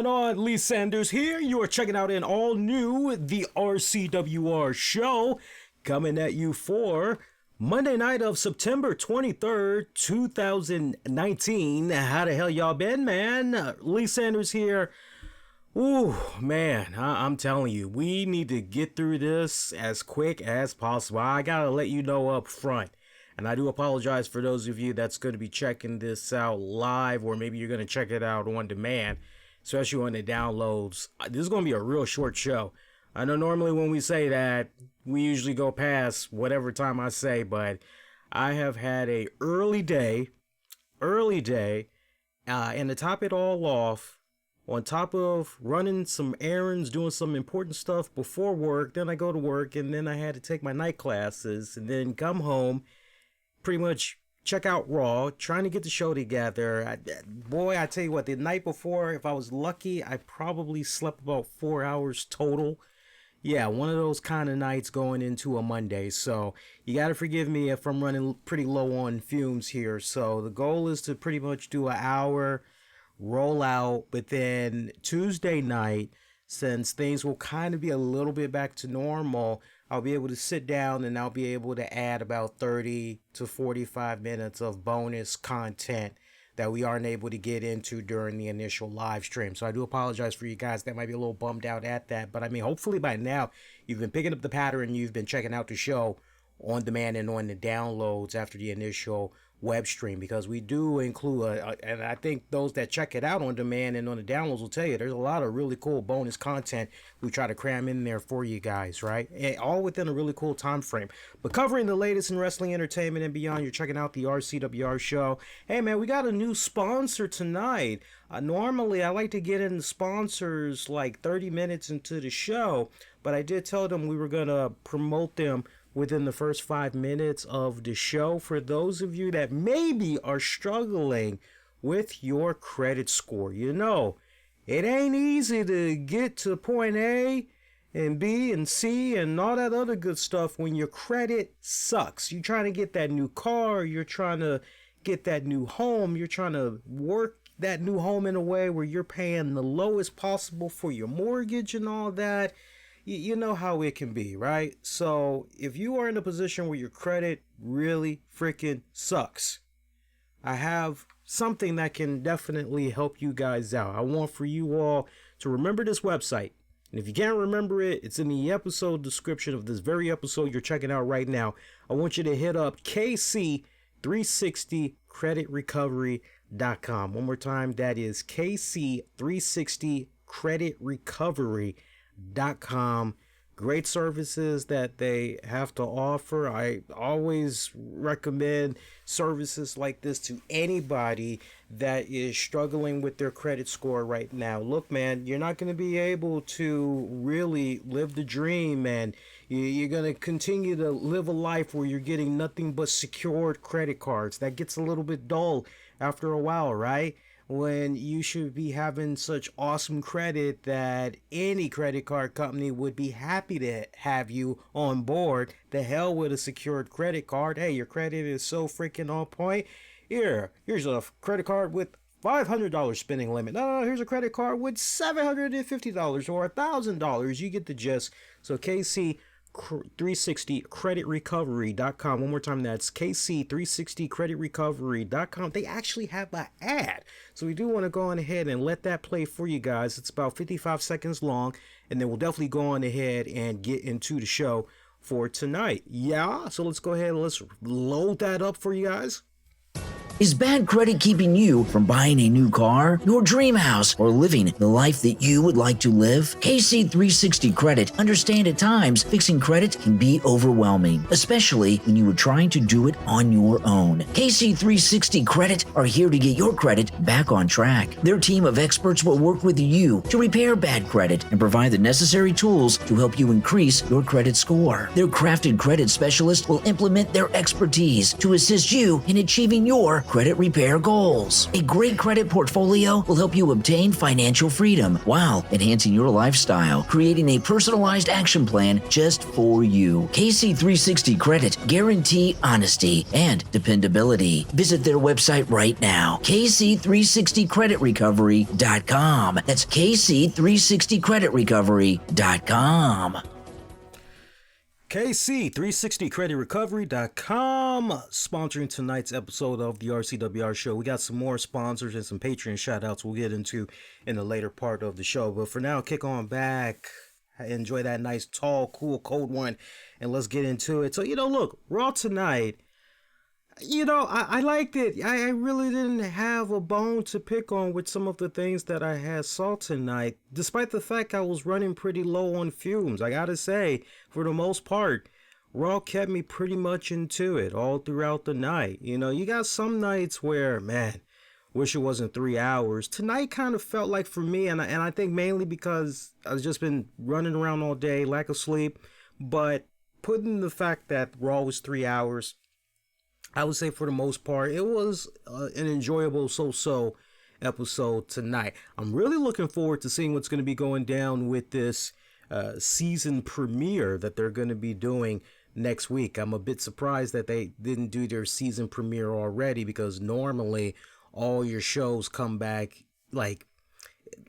going on? Lee Sanders here. You are checking out an all new The RCWR Show coming at you for Monday night of September 23rd, 2019. How the hell y'all been, man? Lee Sanders here. Ooh, man, I'm telling you, we need to get through this as quick as possible. I gotta let you know up front. And I do apologize for those of you that's going to be checking this out live, or maybe you're going to check it out on demand, especially on the downloads. This is going to be a real short show. I know normally when we say that, we usually go past whatever time I say, but I have had a early day, and to top it all off, on top of running some errands, doing some important stuff before work, then I go to work, and then I had to take my night classes, and then come home, pretty much check out Raw, trying to get the show together. I tell you what, the night before, if I was lucky, I probably slept about 4 hours total. Yeah, one of those kind of nights going into a Monday. So you got to forgive me if I'm running pretty low on fumes here. So the goal is to pretty much do an hour, roll out, but then Tuesday night, since things will kind of be a little bit back to normal, I'll be able to sit down and I'll be able to add about 30 to 45 minutes of bonus content that we aren't able to get into during the initial live stream. So I do apologize for you guys that might be a little bummed out at that. But I mean, hopefully by now you've been picking up the pattern. You've been checking out the show on demand and on the downloads after the initial web stream, because we do include and I think those that check it out on demand and on the downloads will tell you there's a lot of really cool bonus content we try to cram in there for you guys, right? And all within a really cool time frame, but covering the latest in wrestling entertainment and beyond. You're checking out the RCWR Show. Hey man, we got a new sponsor tonight. Normally I like to get in the sponsors like 30 minutes into the show, but I did tell them we were gonna promote them within the first 5 minutes of the show. For those of you that maybe are struggling with your credit score, you know, it ain't easy to get to point A and B and C and all that other good stuff when your credit sucks. You're trying to get that new car, you're trying to get that new home, you're trying to work that new home in a way where you're paying the lowest possible for your mortgage and all that. You know how it can be, right? So if you are in a position where your credit really freaking sucks, I have something that can definitely help you guys out. I want for you all to remember this website. And if you can't remember it, it's in the episode description of this very episode you're checking out right now. I want you to hit up KC360creditrecovery.com. One more time, that is KC360creditrecovery.com. Great services that they have to offer. I always recommend services like this to anybody that is struggling with their credit score right now. Look, man, you're not going to be able to really live the dream, and you're going to continue to live a life where you're getting nothing but secured credit cards. That gets a little bit dull after a while, right? When you should be having such awesome credit that any credit card company would be happy to have you on board. The hell with a secured credit card. Hey, your credit is so freaking on point. Here's a credit card with $500 spending limit. No, here's a credit card with $750 or $1,000. You get the gist. So KC360creditrecovery.com. One more time, that's KC360creditrecovery.com. They actually have an ad, so we do want to go on ahead and let that play for you guys. It's about 55 seconds long, and then we'll definitely go on ahead and get into the show for tonight. Yeah, so let's go ahead and let's load that up for you guys. Is bad credit keeping you from buying a new car, your dream house, or living the life that you would like to live? KC360 Credit understand at times fixing credit can be overwhelming, especially when you are trying to do it on your own. KC360 Credit are here to get your credit back on track. Their team of experts will work with you to repair bad credit and provide the necessary tools to help you increase your credit score. Their crafted credit specialists will implement their expertise to assist you in achieving your credit repair goals. A great credit portfolio will help you obtain financial freedom while enhancing your lifestyle, creating a personalized action plan just for you. KC360 Credit guarantee honesty and dependability. Visit their website right now, kc360creditrecovery.com. That's kc360creditrecovery.com. KC360creditrecovery.com sponsoring tonight's episode of the RCWR Show. We got some more sponsors and some Patreon shout-outs we'll get into in the later part of the show. But for now, kick on back. Enjoy that nice, tall, cool, cold one, and let's get into it. So, look, Raw tonight, I liked it. I really didn't have a bone to pick on with some of the things that I saw tonight, despite the fact I was running pretty low on fumes. I gotta say, for the most part, Raw kept me pretty much into it all throughout the night. You got some nights where, man, wish it wasn't 3 hours. Tonight kind of felt like for me, and I think mainly because I've just been running around all day, lack of sleep, but putting the fact that Raw was 3 hours, I would say for the most part, it was an enjoyable so-so episode tonight. I'm really looking forward to seeing what's going to be going down with this season premiere that they're going to be doing next week. I'm a bit surprised that they didn't do their season premiere already, because normally all your shows come back, like,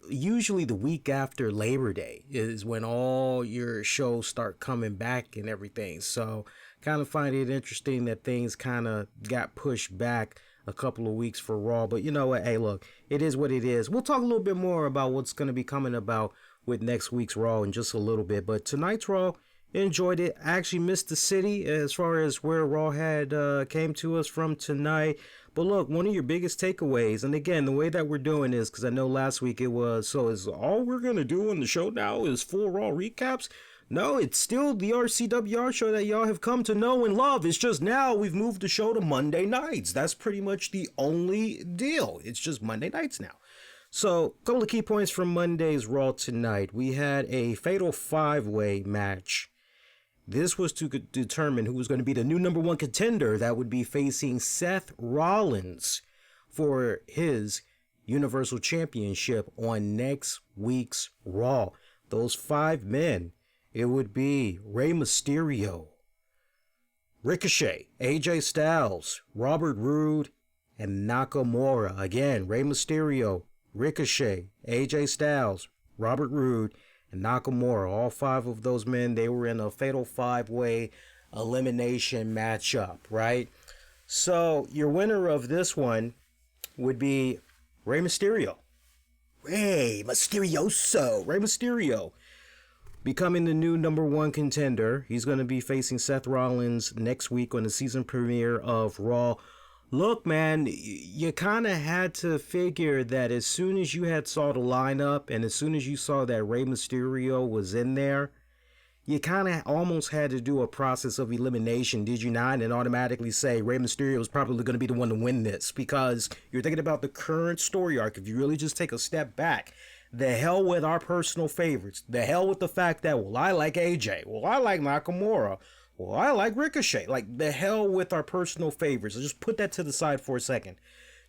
usually the week after Labor Day is when all your shows start coming back and everything. So kind of find it interesting that things kind of got pushed back a couple of weeks for Raw. But you know what? Hey, look, it is what it is. We'll talk a little bit more about what's going to be coming about with next week's Raw in just a little bit. But tonight's Raw, enjoyed it. I actually missed the city as far as where Raw had came to us from tonight. But look, one of your biggest takeaways, and again, the way that we're doing this, because I know last week it was, so is all we're going to do on the show now is full Raw recaps? No, it's still the RCWR show that y'all have come to know and love. It's just now we've moved the show to Monday nights. That's pretty much the only deal. It's just Monday nights now. So, a couple of key points from Monday's Raw tonight. We had a fatal 5-way match. This was to determine who was going to be the new number one contender that would be facing Seth Rollins for his Universal Championship on next week's Raw. Those 5 men, it would be Rey Mysterio, Ricochet, AJ Styles, Robert Roode, and Nakamura. Again, Rey Mysterio, Ricochet, AJ Styles, Robert Roode, and Nakamura. All 5 of those men, they were in a fatal 5-way elimination matchup, right? So your winner of this one would be Rey Mysterio. Rey Mysterio. Becoming the new number one contender. He's going to be facing Seth Rollins next week on the season premiere of Raw. Look, man, you kind of had to figure that as soon as you saw the lineup and as soon as you saw that Rey Mysterio was in there, you kind of almost had to do a process of elimination, did you not? And automatically say Rey Mysterio is probably going to be the one to win this, because you're thinking about the current story arc. If you really just take a step back, the hell with our personal favorites. The hell with the fact that, well, I like AJ. Well, I like Nakamura. Well, I like Ricochet. Like, the hell with our personal favorites. So just put that to the side for a second.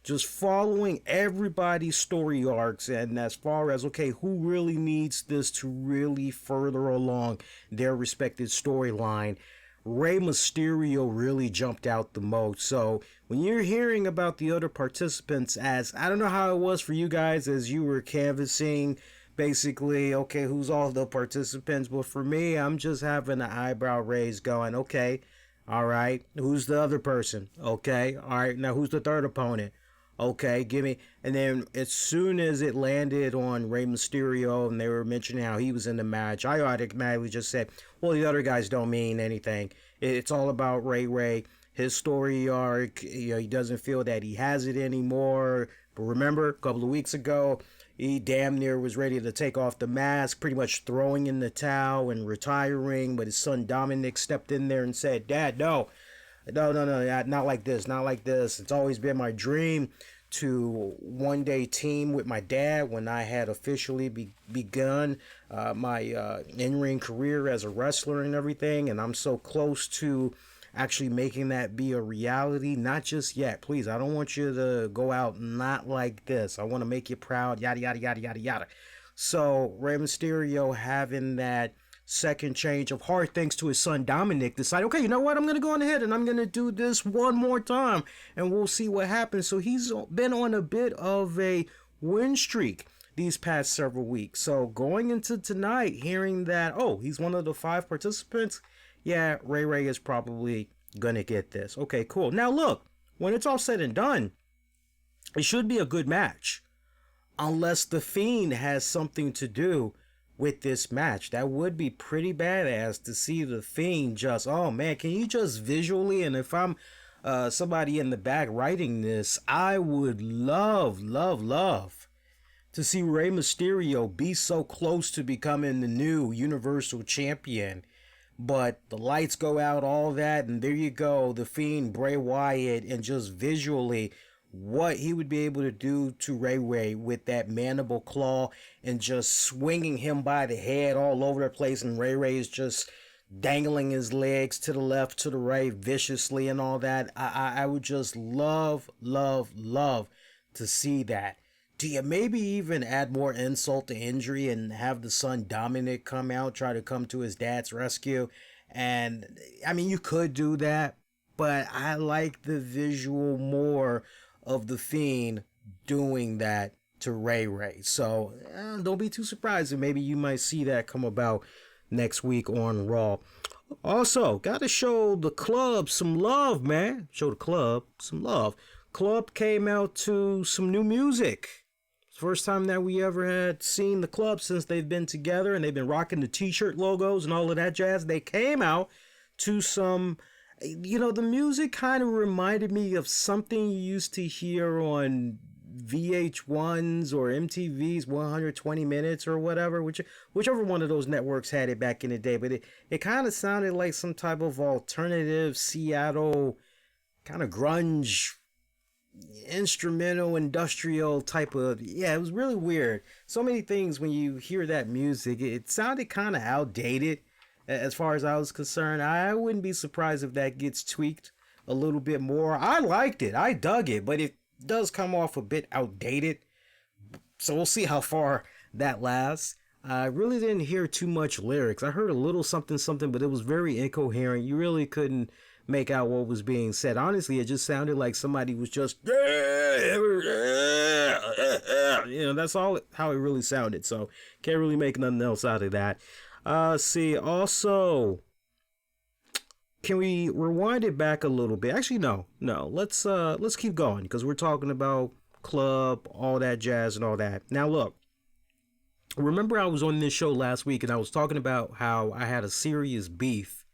Just following everybody's story arcs, and as far as, okay, who really needs this to really further along their respective storyline, Rey Mysterio really jumped out the most. So when you're hearing about the other participants, as I don't know how it was for you guys as you were canvassing basically, okay, who's all the participants, but for me, I'm just having an eyebrow raise going, okay, all right, who's the other person? Okay, all right, now who's the third opponent? Okay, give me. And then as soon as it landed on Rey Mysterio and they were mentioning how he was in the match, I automatically just said, well, the other guys don't mean anything. It's all about Ray. His story arc, he doesn't feel that he has it anymore. But remember, a couple of weeks ago, he damn near was ready to take off the mask, pretty much throwing in the towel and retiring. But his son Dominic stepped in there and said, Dad, no, not like this. It's always been my dream to one day team with my dad when I had officially begun my in-ring career as a wrestler and everything. And I'm so close to actually making that be a reality. Not just yet, please. I don't want you to go out not like this. I want to make you proud, yada, yada, yada, yada, yada. So Rey Mysterio having that second change of heart thanks to his son Dominic decided, okay, you know what, I'm going to go on ahead and I'm going to do this one more time and we'll see what happens. So he's been on a bit of a win streak these past several weeks. So going into tonight, hearing that, oh, he's one of the 5 participants, yeah, Ray is probably going to get this. Okay, cool. Now look, when it's all said and done, it should be a good match. Unless the Fiend has something to do with this match. That would be pretty badass to see the Fiend just, oh man, can you just visually, and if I'm somebody in the back writing this, I would love to see Rey Mysterio be so close to becoming the new Universal Champion. But the lights go out, all that, and there you go, the Fiend, Bray Wyatt, and just visually what he would be able to do to Ray with that mandible claw and just swinging him by the head all over the place, and Ray is just dangling his legs to the left, to the right, viciously and all that. I would just love to see that. Do you maybe even add more insult to injury and have the son Dominic come out, try to come to his dad's rescue? And I mean, you could do that, but I like the visual more of the Fiend doing that to Ray. So don't be too surprised, and maybe you might see that come about next week on Raw. Also, gotta show the club some love, man. Show the club some love. Club came out to some new music. First time that we ever had seen the club since they've been together, and they've been rocking the t-shirt logos and all of that jazz. They came out to some, you know, the music kind of reminded me of something you used to hear on VH1's or MTV's 120 Minutes or whatever, whichever one of those networks had it back in the day. But it kind of sounded like some type of alternative Seattle kind of grunge, instrumental, industrial type of, yeah, it was really weird. So many things when you hear that music, it sounded kind of outdated. As far as I was concerned, I wouldn't be surprised if that gets tweaked a little bit more. I liked it. I dug it, but it does come off a bit outdated. So we'll see how far that lasts. I really didn't hear too much lyrics. I heard a little something, but it was very incoherent. You really couldn't make out what was being said. Honestly, it just sounded like somebody was just, you know, that's all how it really sounded. So can't really make nothing else out of that. See, also, can we rewind it back a little bit? Actually, no. Let's keep going, because we're talking about club, all that jazz and all that. Now, look, remember I was on this show last week and I was talking about how I had a serious beef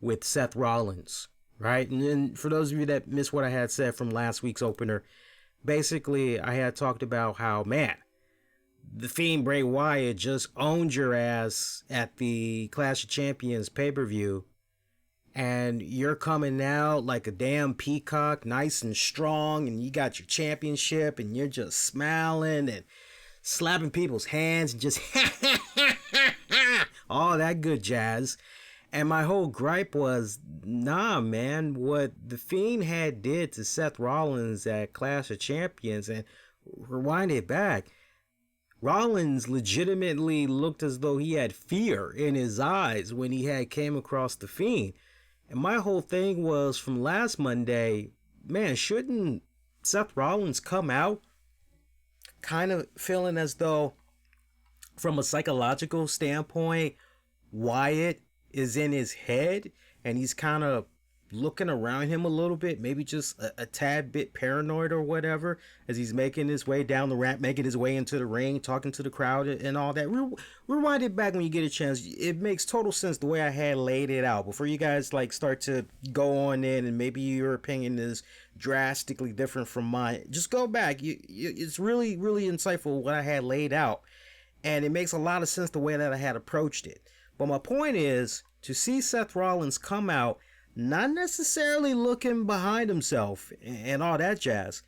with Seth Rollins, right? And then for those of you that missed what I had said from last week's opener, basically I had talked about how, man, the Fiend Bray Wyatt just owned your ass at the Clash of Champions pay-per-view, and you're coming out like a damn peacock, nice and strong, and you got your championship, and you're just smiling and slapping people's hands and just all that good jazz. And my whole gripe was, nah, man, what the Fiend had did to Seth Rollins at Clash of Champions, and rewind it back, Rollins legitimately looked as though he had fear in his eyes when he had came across the Fiend. And my whole thing was, from last Monday, man, shouldn't Seth Rollins come out kind of feeling as though, from a psychological standpoint, Wyatt is in his head and he's kind of looking around him a little bit, maybe just a tad bit paranoid or whatever, as he's making his way down the ramp, making his way into the ring, talking to the crowd and all that. Rewind it back when you get a chance. It makes total sense the way I had laid it out before you guys like start to go on in, and maybe your opinion is drastically different from mine. Just go back. It's really insightful what I had laid out, and it makes a lot of sense the way that I had approached it. But my point is to see Seth Rollins come out not necessarily looking behind himself and all that jazz.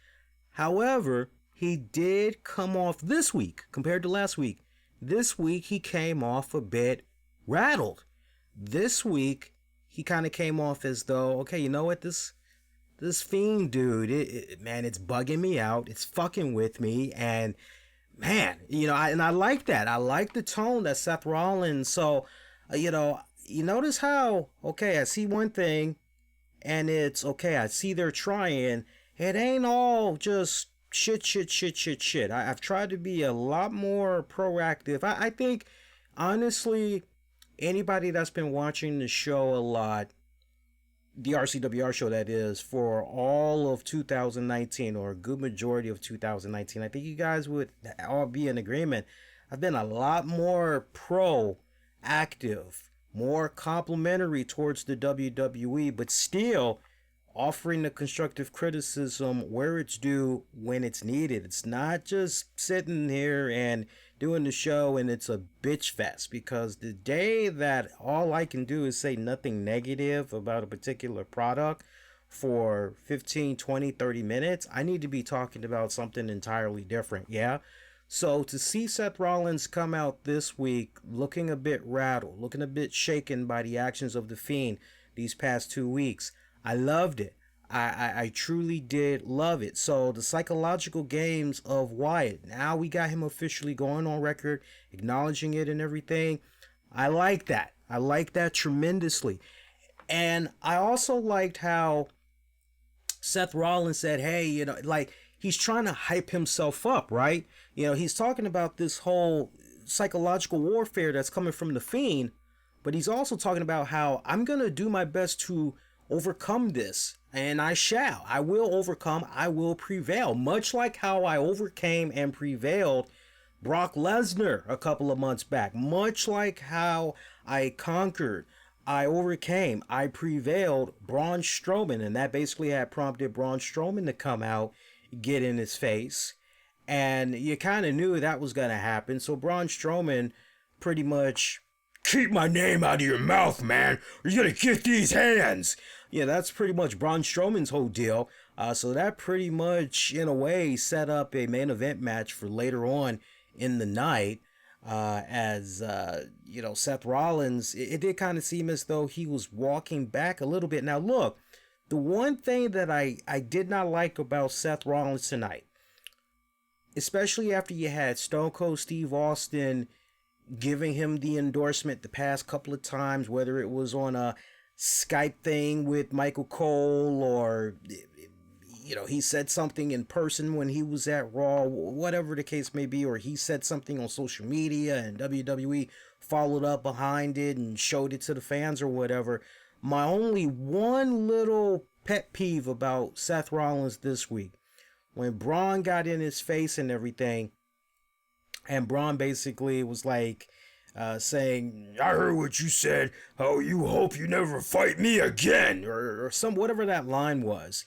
However, he did come off this week compared to last week. This week he came off a bit rattled. This week he kind of came off as though, okay, you know what, this Fiend dude, man, it's bugging me out. It's fucking with me, and man, I like that. I like the tone that Seth Rollins. So, you notice how, okay, I see one thing, and it's okay. I see they're trying. It ain't all just shit. I've tried to be a lot more proactive. I think, honestly, anybody that's been watching the show a lot, the RCWR show that is, for all of 2019 or a good majority of 2019, I think you guys would all be in agreement. I've been a lot more proactive, more complimentary towards the WWE, but still offering the constructive criticism where it's due when it's needed. It's not just sitting here and doing the show and it's a bitch fest, because the day that all I can do is say nothing negative about a particular product for 15, 20, 30 minutes, I need to be talking about something entirely different. Yeah. So to see Seth Rollins come out this week looking a bit rattled, looking a bit shaken by the actions of the Fiend these past 2 weeks, I loved it. I truly did love it. So the psychological games of Wyatt, now we got him officially going on record, acknowledging it and everything. I like that. I like that tremendously. And I also liked how Seth Rollins said, hey, like he's trying to hype himself up, right? He's talking about this whole psychological warfare that's coming from the Fiend, but he's also talking about how I'm going to do my best to overcome this, and I shall. I will overcome. I will prevail, much like how I overcame and prevailed Brock Lesnar a couple of months back, much like how I conquered, I overcame, I prevailed Braun Strowman, and that basically had prompted Braun Strowman to come out, get in his face, and you kind of knew that was going to happen. So Braun Strowman pretty much, keep my name out of your mouth, man, or you're going to get these hands. Yeah, that's pretty much Braun Strowman's whole deal. So that pretty much, in a way, set up a main event match for later on in the night. As Seth Rollins, it did kind of seem as though he was walking back a little bit. Now, look, the one thing that I did not like about Seth Rollins tonight, especially after you had Stone Cold Steve Austin giving him the endorsement the past couple of times, whether it was on a Skype thing with Michael Cole, or he said something in person when he was at Raw, whatever the case may be, or he said something on social media and WWE followed up behind it and showed it to the fans or whatever. My only one little pet peeve about Seth Rollins this week, when Braun got in his face and everything, and Braun basically was like, saying, I heard what you said, oh, you hope you never fight me again, or some, whatever that line was.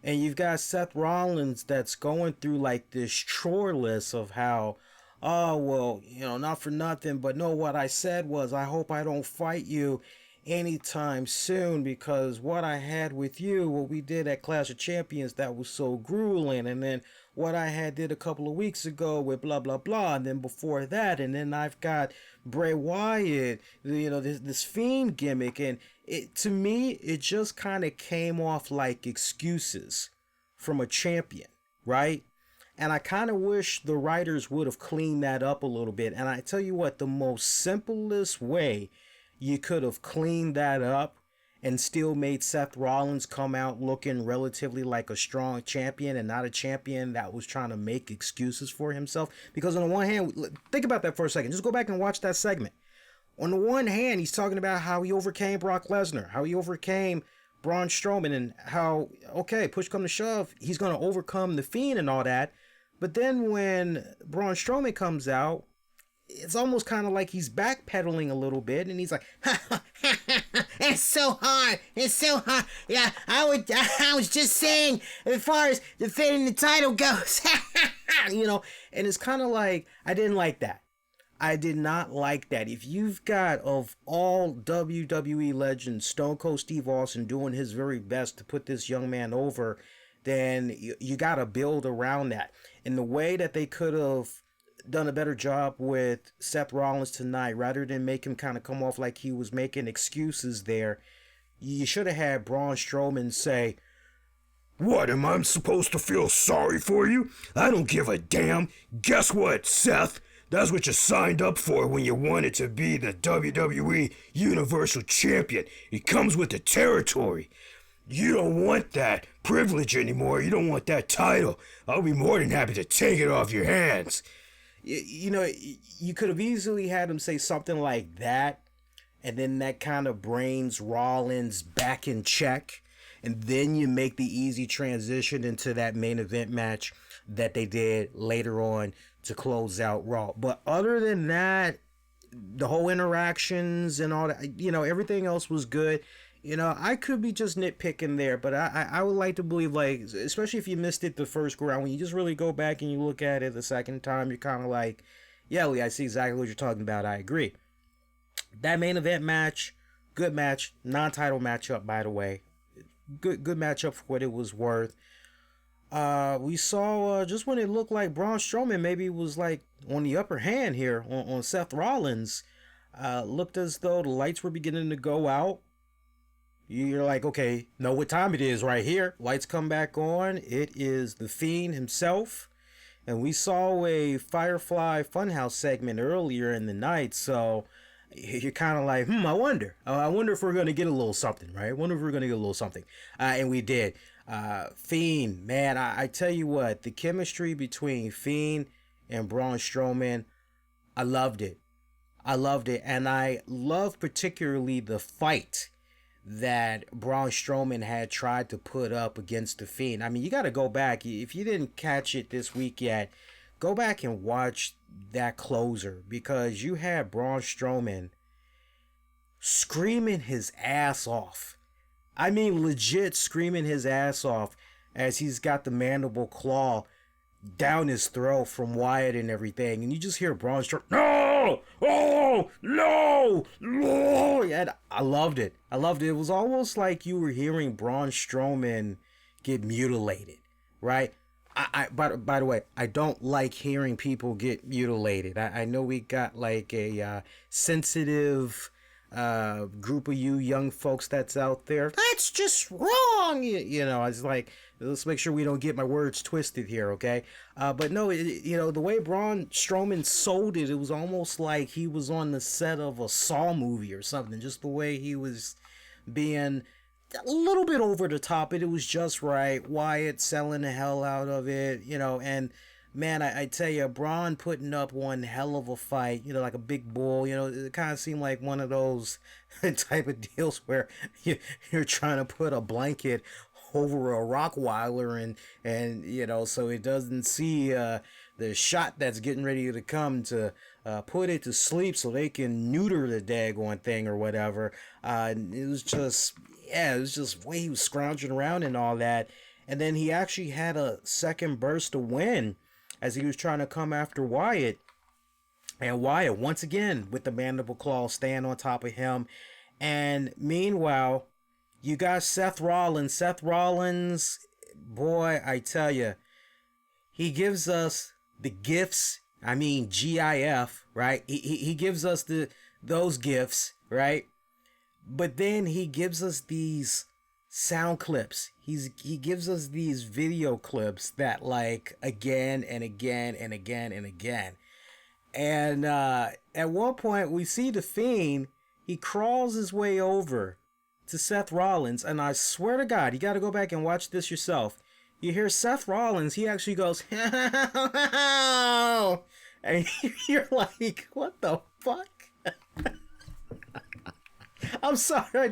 And you've got Seth Rollins that's going through like this chore list of how, oh, well, not for nothing, but no, what I said was, I hope I don't fight you anytime soon, because what I had with you, what we did at Clash of Champions, that was so grueling, and then what I had did a couple of weeks ago with blah blah blah, and then before that, and then I've got Bray Wyatt, this Fiend gimmick, and to me it just kind of came off like excuses from a champion, right? And I kind of wish the writers would have cleaned that up a little bit. And I tell you what, the most simplest way you could have cleaned that up and still made Seth Rollins come out looking relatively like a strong champion and not a champion that was trying to make excuses for himself. Because on the one hand, think about that for a second. Just go back and watch that segment. On the one hand, he's talking about how he overcame Brock Lesnar, how he overcame Braun Strowman, and how, okay, push come to shove, he's going to overcome the Fiend and all that. But then when Braun Strowman comes out, it's almost kind of like he's backpedaling a little bit, and he's like, it's so hard. It's so hard. Yeah, I was just saying, as far as defending the title goes, and it's kind of like, I didn't like that. I did not like that. If you've got, of all WWE legends, Stone Cold Steve Austin doing his very best to put this young man over, then you got to build around that. And the way that they could have done a better job with Seth Rollins tonight, rather than make him kind of come off like he was making excuses there, You should have had Braun Strowman say, "What, am I supposed to feel sorry for you? I don't give a damn. Guess what, Seth? That's what you signed up for when you wanted to be the WWE Universal Champion. It comes with the territory. You don't want that privilege anymore. You don't want that title. I'll be more than happy to take it off your hands." you know, you could have easily had him say something like that, and then that kind of brings Rollins back in check, and then you make the easy transition into that main event match that they did later on to close out Raw. But other than that, the whole interactions and all that, everything else was good. I could be just nitpicking there, but I would like to believe, like, especially if you missed it the first go round, when you just really go back and you look at it the second time, you're kind of like, yeah, Lee, I see exactly what you're talking about. I agree. That main event match, good match, non-title matchup, by the way. Good matchup for what it was worth. We saw just when it looked like Braun Strowman maybe was like on the upper hand here on Seth Rollins. Looked as though the lights were beginning to go out. You're like, okay, know what time it is right here. Lights come back on. It is the Fiend himself. And we saw a Firefly Funhouse segment earlier in the night. So you're kind of like, I wonder. I wonder if we're going to get a little something, right? I wonder if we're going to get a little something. And we did. Fiend, man, I tell you what, the chemistry between Fiend and Braun Strowman, I loved it. And I love particularly the fight that Braun Strowman had tried to put up against the Fiend. I mean, you got to go back. If you didn't catch it this week yet, go back and watch that closer, because you had Braun Strowman screaming his ass off. I mean, legit screaming his ass off as he's got the mandible claw down his throat from Wyatt and everything. And you just hear Braun Strowman, no! Oh, no! No! And I loved it. It was almost like you were hearing Braun Strowman get mutilated, right? By the way, I don't like hearing people get mutilated. I know we got like a sensitive group of you young folks that's out there. That's just wrong. It's like, let's make sure we don't get my words twisted here, okay? But no, the way Braun Strowman sold it, it was almost like he was on the set of a Saw movie or something. Just the way he was being a little bit over the top. It was just right. Wyatt selling the hell out of it, and man, I tell you, Braun putting up one hell of a fight, like a big bull. It kind of seemed like one of those type of deals where you're trying to put a blanket over a Rockweiler and so it doesn't see the shot that's getting ready to come to put it to sleep so they can neuter the daggone thing or whatever. It was just way he was scrounging around and all that. And then he actually had a second burst of wind as he was trying to come after Wyatt. And Wyatt, once again, with the mandible claw, staying on top of him. And meanwhile, you got Seth Rollins. Seth Rollins, boy, I tell you, he gives us the gifts. I mean, GIF, right? He gives us those gifts, right? But then he gives us these sound clips. He gives us these video clips that, like, again and again and again and again. And at one point we see the Fiend. He crawls his way over to Seth Rollins, and I swear to God, you got to go back and watch this yourself. You hear Seth Rollins, he actually goes, and you're like, what the fuck? I'm sorry, I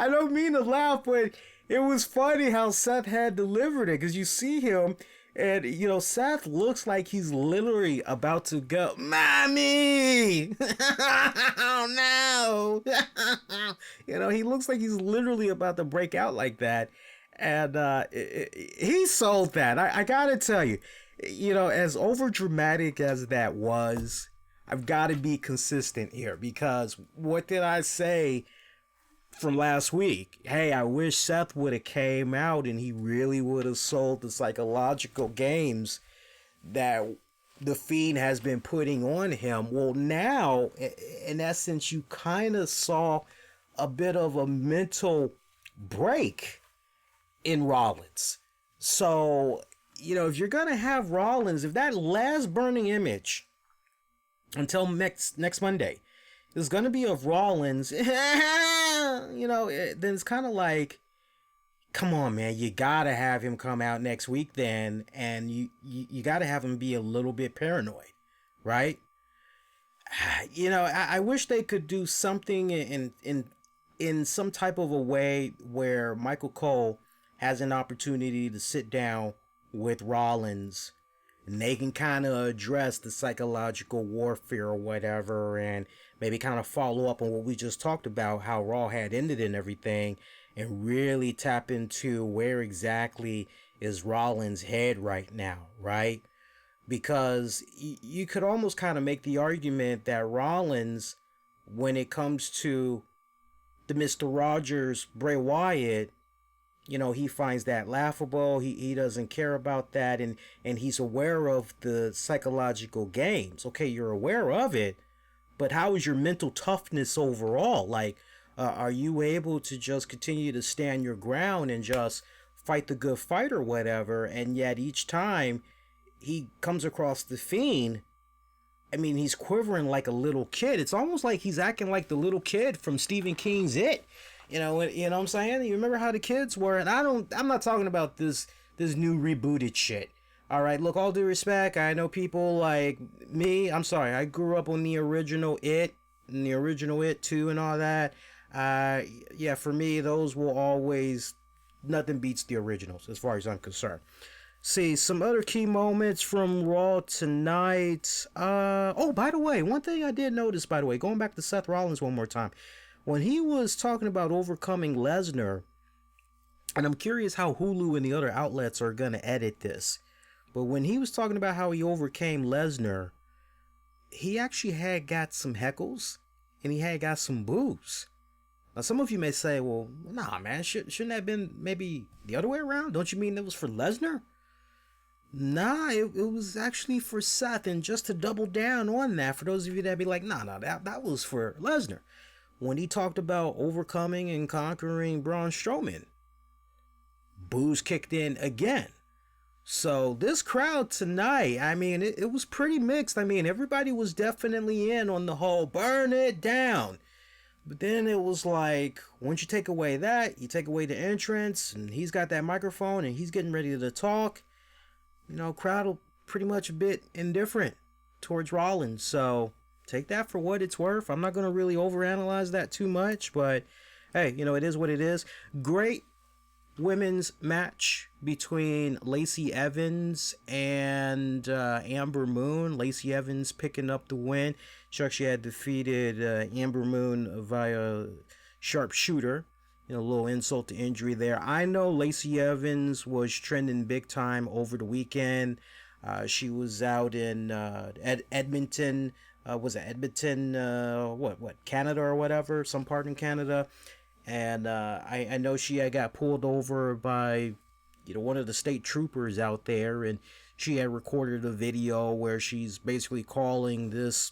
don't mean to laugh, but it was funny how Seth had delivered it, because you see him, and Seth looks like he's literally about to go, Mommy! Oh no! He looks like he's literally about to break out like that, and he sold that. I gotta tell you, as over dramatic as that was, I've got to be consistent here, because what did I say from last week? Hey, I wish Seth would have came out and he really would have sold the psychological games that the Fiend has been putting on him. Well, now, in essence, you kind of saw a bit of a mental break in Rollins. So, if you're going to have Rollins, if that last burning image until next Monday is going to be of Rollins, then it's kind of like, come on, man, you got to have him come out next week then, and you got to have him be a little bit paranoid, right? I wish they could do something in some type of a way where Michael Cole has an opportunity to sit down with Rollins and they can kind of address the psychological warfare or whatever, and maybe kind of follow up on what we just talked about, how Raw had ended and everything, and really tap into where exactly is Rollins' head right now, right? Because you could almost kind of make the argument that Rollins, when it comes to the Mr. Rogers, Bray Wyatt, he finds that laughable. He doesn't care about that, and he's aware of the psychological games. Okay, you're aware of it, but how is your mental toughness overall? Like, are you able to just continue to stand your ground and just fight the good fight or whatever? And yet each time he comes across the Fiend, I mean, he's quivering like a little kid. It's almost like he's acting like the little kid from Stephen King's It. You know what I'm saying? You remember how the kids were? And I'm not talking about this new rebooted shit. All right, look, all due respect, I know people like me. I'm sorry, I grew up on the original It, and the original It 2 and all that. Yeah, for me, those will always, nothing beats the originals as far as I'm concerned. See, some other key moments from Raw tonight. Oh, by the way, one thing I did notice, by the way, going back to Seth Rollins one more time, when he was talking about overcoming Lesnar, and I'm curious how Hulu and the other outlets are going to edit this, but when he was talking about how he overcame Lesnar, he actually had got some heckles, and he had got some boos. Now, some of you may say, well, nah, man, shouldn't that have been maybe the other way around? Don't you mean it was for Lesnar? Nah, it was actually for Seth, and just to double down on that, for those of you that be like, nah, that was for Lesnar. When he talked about overcoming and conquering Braun Strowman, boos kicked in again. So this crowd tonight, I mean, it was pretty mixed. I mean, everybody was definitely in on the whole burn it down. But then it was like, once you take away that, you take away the entrance, and he's got that microphone, and he's getting ready to talk. Crowd will pretty much a bit indifferent towards Rollins. So take that for what it's worth. I'm not going to really overanalyze that too much, but hey, it is what it is. Great women's match between Lacey Evans and Amber Moon. Lacey Evans picking up the win. She actually had defeated Amber Moon via sharpshooter. A little insult to injury there. I know Lacey Evans was trending big time over the weekend. She was out in Edmonton. Was it Edmonton? Canada or whatever? Some part in Canada. And I know she had got pulled over by one of the state troopers out there, and she had recorded a video where she's basically calling this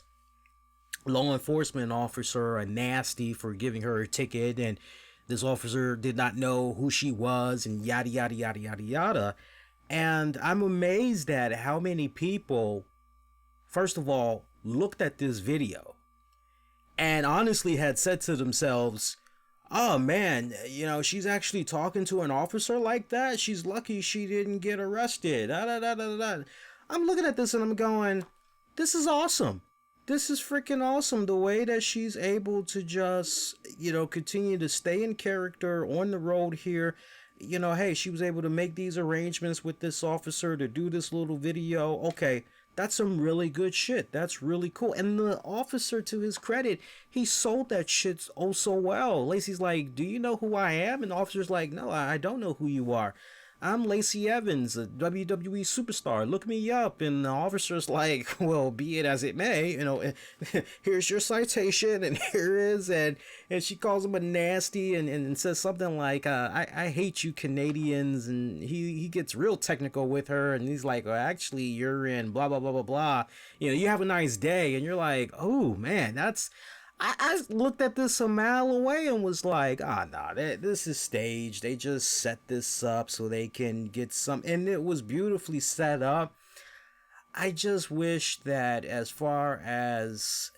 law enforcement officer a nasty for giving her a ticket, and this officer did not know who she was, and yada, yada, yada, yada, yada. And I'm amazed at how many people, first of all, looked at this video and honestly had said to themselves, oh man, she's actually talking to an officer like that. She's lucky she didn't get arrested. I'm looking at this and I'm going, this is awesome. This is freaking awesome. The way that she's able to just, continue to stay in character on the road here. Hey, she was able to make these arrangements with this officer to do this little video. Okay, that's some really good shit. That's really cool. And the officer, to his credit, he sold that shit oh so well. Lacey's like, do you know who I am? And the officer's like, no, I don't know who you are. I'm Lacey Evans, a WWE superstar. Look me up. And the officer's like, well, be it as it may, here's your citation, and here is, and she calls him a nasty, and says something like, I hate you Canadians, and he gets real technical with her, and he's like, well, actually, you're in blah, blah, blah, blah, blah. You have a nice day, and you're like, oh, man, I looked at this a mile away and was like, ah, nah, this is staged. They just set this up so they can get some, and it was beautifully set up. I just wish that as far as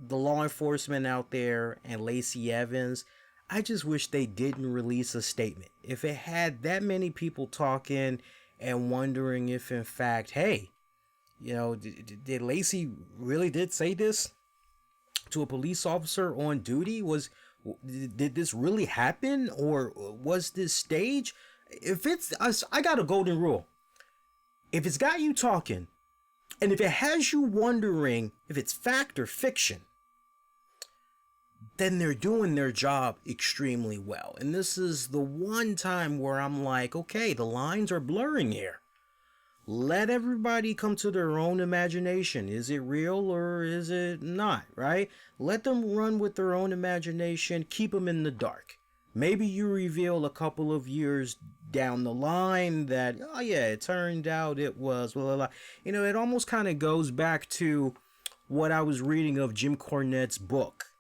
the law enforcement out there and Lacey Evans, I just wish they didn't release a statement. If it had that many people talking and wondering if, in fact, hey, did Lacey really did say this to a police officer on duty? Did this really happen, or was this stage? If it's, I got a golden rule. If it's got you talking, and if it has you wondering if it's fact or fiction, then they're doing their job extremely well. And this is the one time where I'm like, okay, the lines are blurring here. Let everybody come to their own imagination. Is it real or is it not, right? Let them run with their own imagination. Keep them in the dark. Maybe you reveal a couple of years down the line that, oh yeah, it turned out it was, blah, blah, blah. It almost kind of goes back to what I was reading of Jim Cornette's book.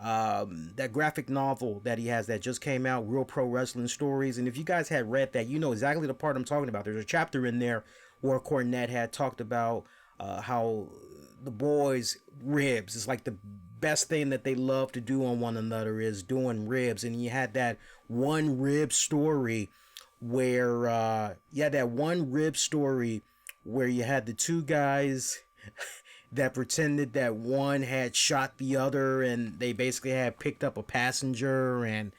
That graphic novel that he has that just came out, Real Pro Wrestling Stories. And if you guys had read that, you know exactly the part I'm talking about. There's a chapter in there where Cornette had talked about how the boys' ribs is like the best thing that they love to do on one another is doing ribs. And you had that one rib story where you had the two guys that pretended that one had shot the other, and they basically had picked up a passenger, and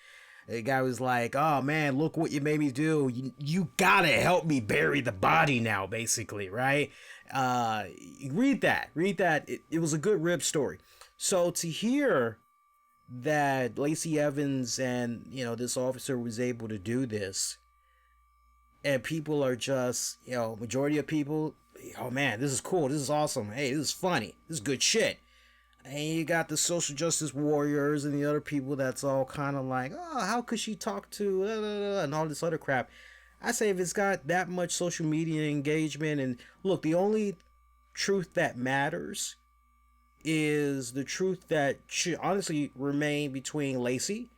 the guy was like, oh man, look what you made me do. You gotta help me bury the body now, basically, right? Read that. It was a good rib story. So to hear that Lacey Evans and, this officer was able to do this, and people are just, majority of people, oh man, this is cool, this is awesome, hey, this is funny, this is good shit. And you got the social justice warriors and the other people that's all kind of like, oh, how could she talk to, and all this other crap. I say if it's got that much social media engagement, and look, the only truth that matters is the truth that should honestly remain between Lacey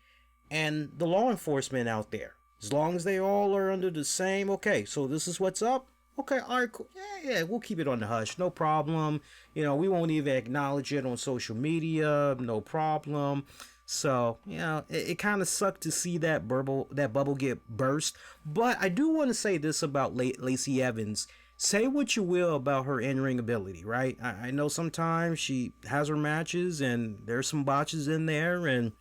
and the law enforcement out there. As long as they all are under the same, okay, so this is what's up. Okay, all right, cool. Yeah, we'll keep it on the hush. No problem. We won't even acknowledge it on social media. No problem. So, it kind of sucked to see that bubble get burst. But I do want to say this about Lacey Evans. Say what you will about her in-ring ability, right? I know sometimes she has her matches and there's some botches in there. And,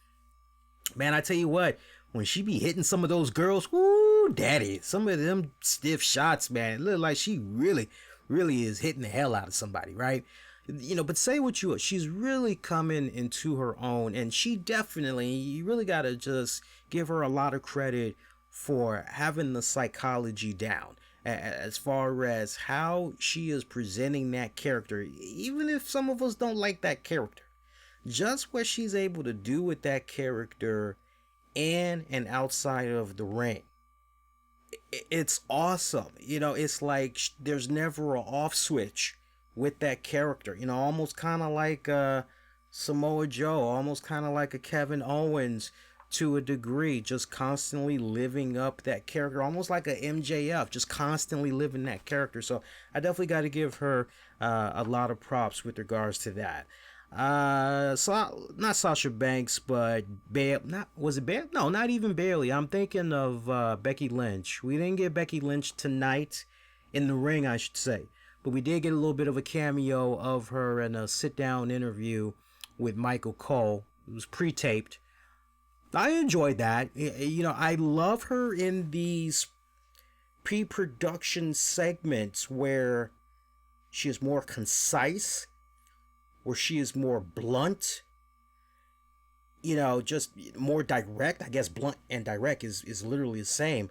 man, I tell you what, when she be hitting some of those girls, whoo, daddy, some of them stiff shots, man, it look like she really, really is hitting the hell out of somebody, right? But say what you will, she's really coming into her own, and she definitely, you really got to just give her a lot of credit for having the psychology down as far as how she is presenting that character, even if some of us don't like that character. Just what she's able to do with that character in and outside of the ring, it's awesome. It's like there's never an off switch with that character. Almost kind of like Samoa Joe, almost kind of like a Kevin Owens to a degree, just constantly living up that character, almost like a MJF, just constantly living that character. So I definitely got to give her a lot of props with regards to that. Not Sasha Banks, but was it Bailey? No, not even Bailey. I'm thinking of Becky Lynch. We didn't get Becky Lynch tonight in the ring, I should say, but we did get a little bit of a cameo of her in a sit-down interview with Michael Cole. It was pre-taped. I enjoyed that. I love her in these pre-production segments where she is more concise, where she is more blunt, just more direct. I guess blunt and direct is literally the same.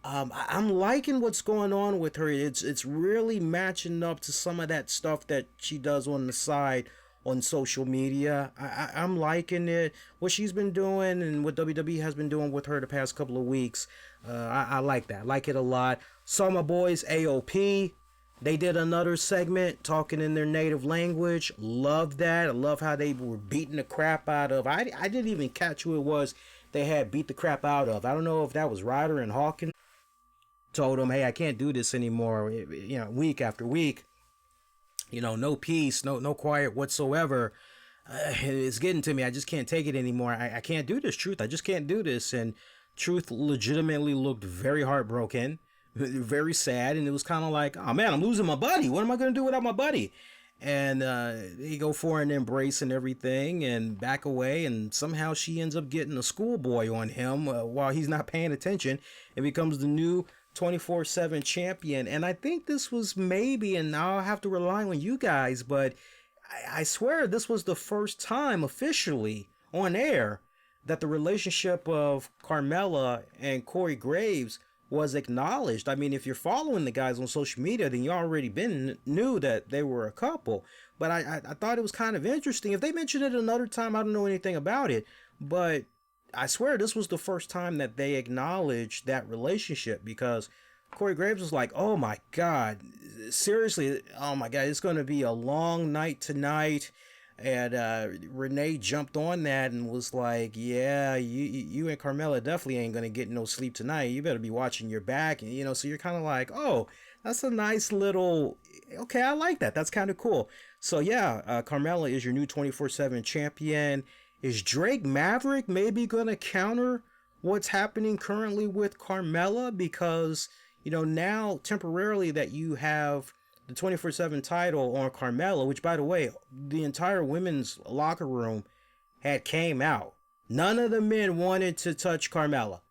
I'm liking what's going on with her. It's really matching up to some of that stuff that she does on the side on social media. I'm liking it, what she's been doing and what WWE has been doing with her the past couple of weeks. I like that. I like it a lot. Saw my boys AOP They did another segment talking in their native language. Love that. I love how they were beating the crap out of. I didn't even catch who it was they had beat the crap out of. I don't know if that was Ryder and Hawkins. Told them, hey, I can't do this anymore. Week after week. No peace, no quiet whatsoever. It's getting to me. I just can't take it anymore. I can't do this, Truth. I just can't do this. And Truth legitimately looked very heartbroken, very sad. And it was kind of like, oh man, I'm losing my buddy. What am I going to do without my buddy? And they go for an embrace and everything and back away. And somehow she ends up getting a schoolboy on him while he's not paying attention. It becomes the new 24/7 champion. And I think this was maybe, and I'll have to rely on you guys, but I swear this was the first time officially on air that the relationship of Carmella and Corey Graves was acknowledged. I mean, if you're following the guys on social media, then you already knew that they were a couple. But I thought it was kind of interesting. If they mentioned it another time, I don't know anything about it. But I swear this was the first time that they acknowledged that relationship, because Corey Graves was like, oh my God, seriously, oh my God, it's going to be a long night tonight. And Renee jumped on that and was like, yeah, you and Carmella definitely ain't going to get no sleep tonight. You better be watching your back. And, so you're kind of like, oh, that's a nice little, okay, I like that. That's kind of cool. So yeah, Carmella is your new 24/7 champion. Is Drake Maverick maybe going to counter what's happening currently with Carmella? Because, now temporarily that you have the 24/7 title on Carmella, which, by the way, the entire women's locker room had came out. None of the men wanted to touch Carmella,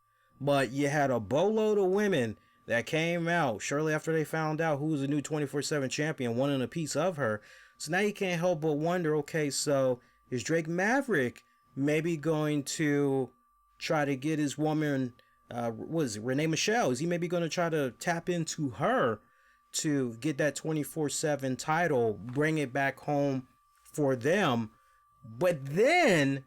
but you had a boatload of women that came out shortly after they found out who was the new 24/7 champion, wanting a piece of her. So now you can't help but wonder, okay, so is Drake Maverick maybe going to try to get his woman, Renee Michelle? Is he maybe going to try to tap into her to get that 24/7 title, bring it back home for them, but then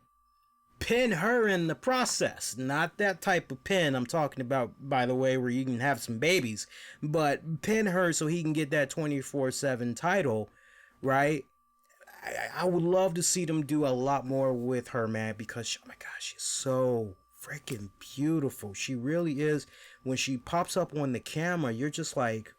pin her in the process? Not that type of pin I'm talking about, by the way, where you can have some babies, but pin her so he can get that 24/7 title, right? I would love to see them do a lot more with her, man, because, oh my gosh, she's so freaking beautiful. She really is. When she pops up on the camera, you're just like,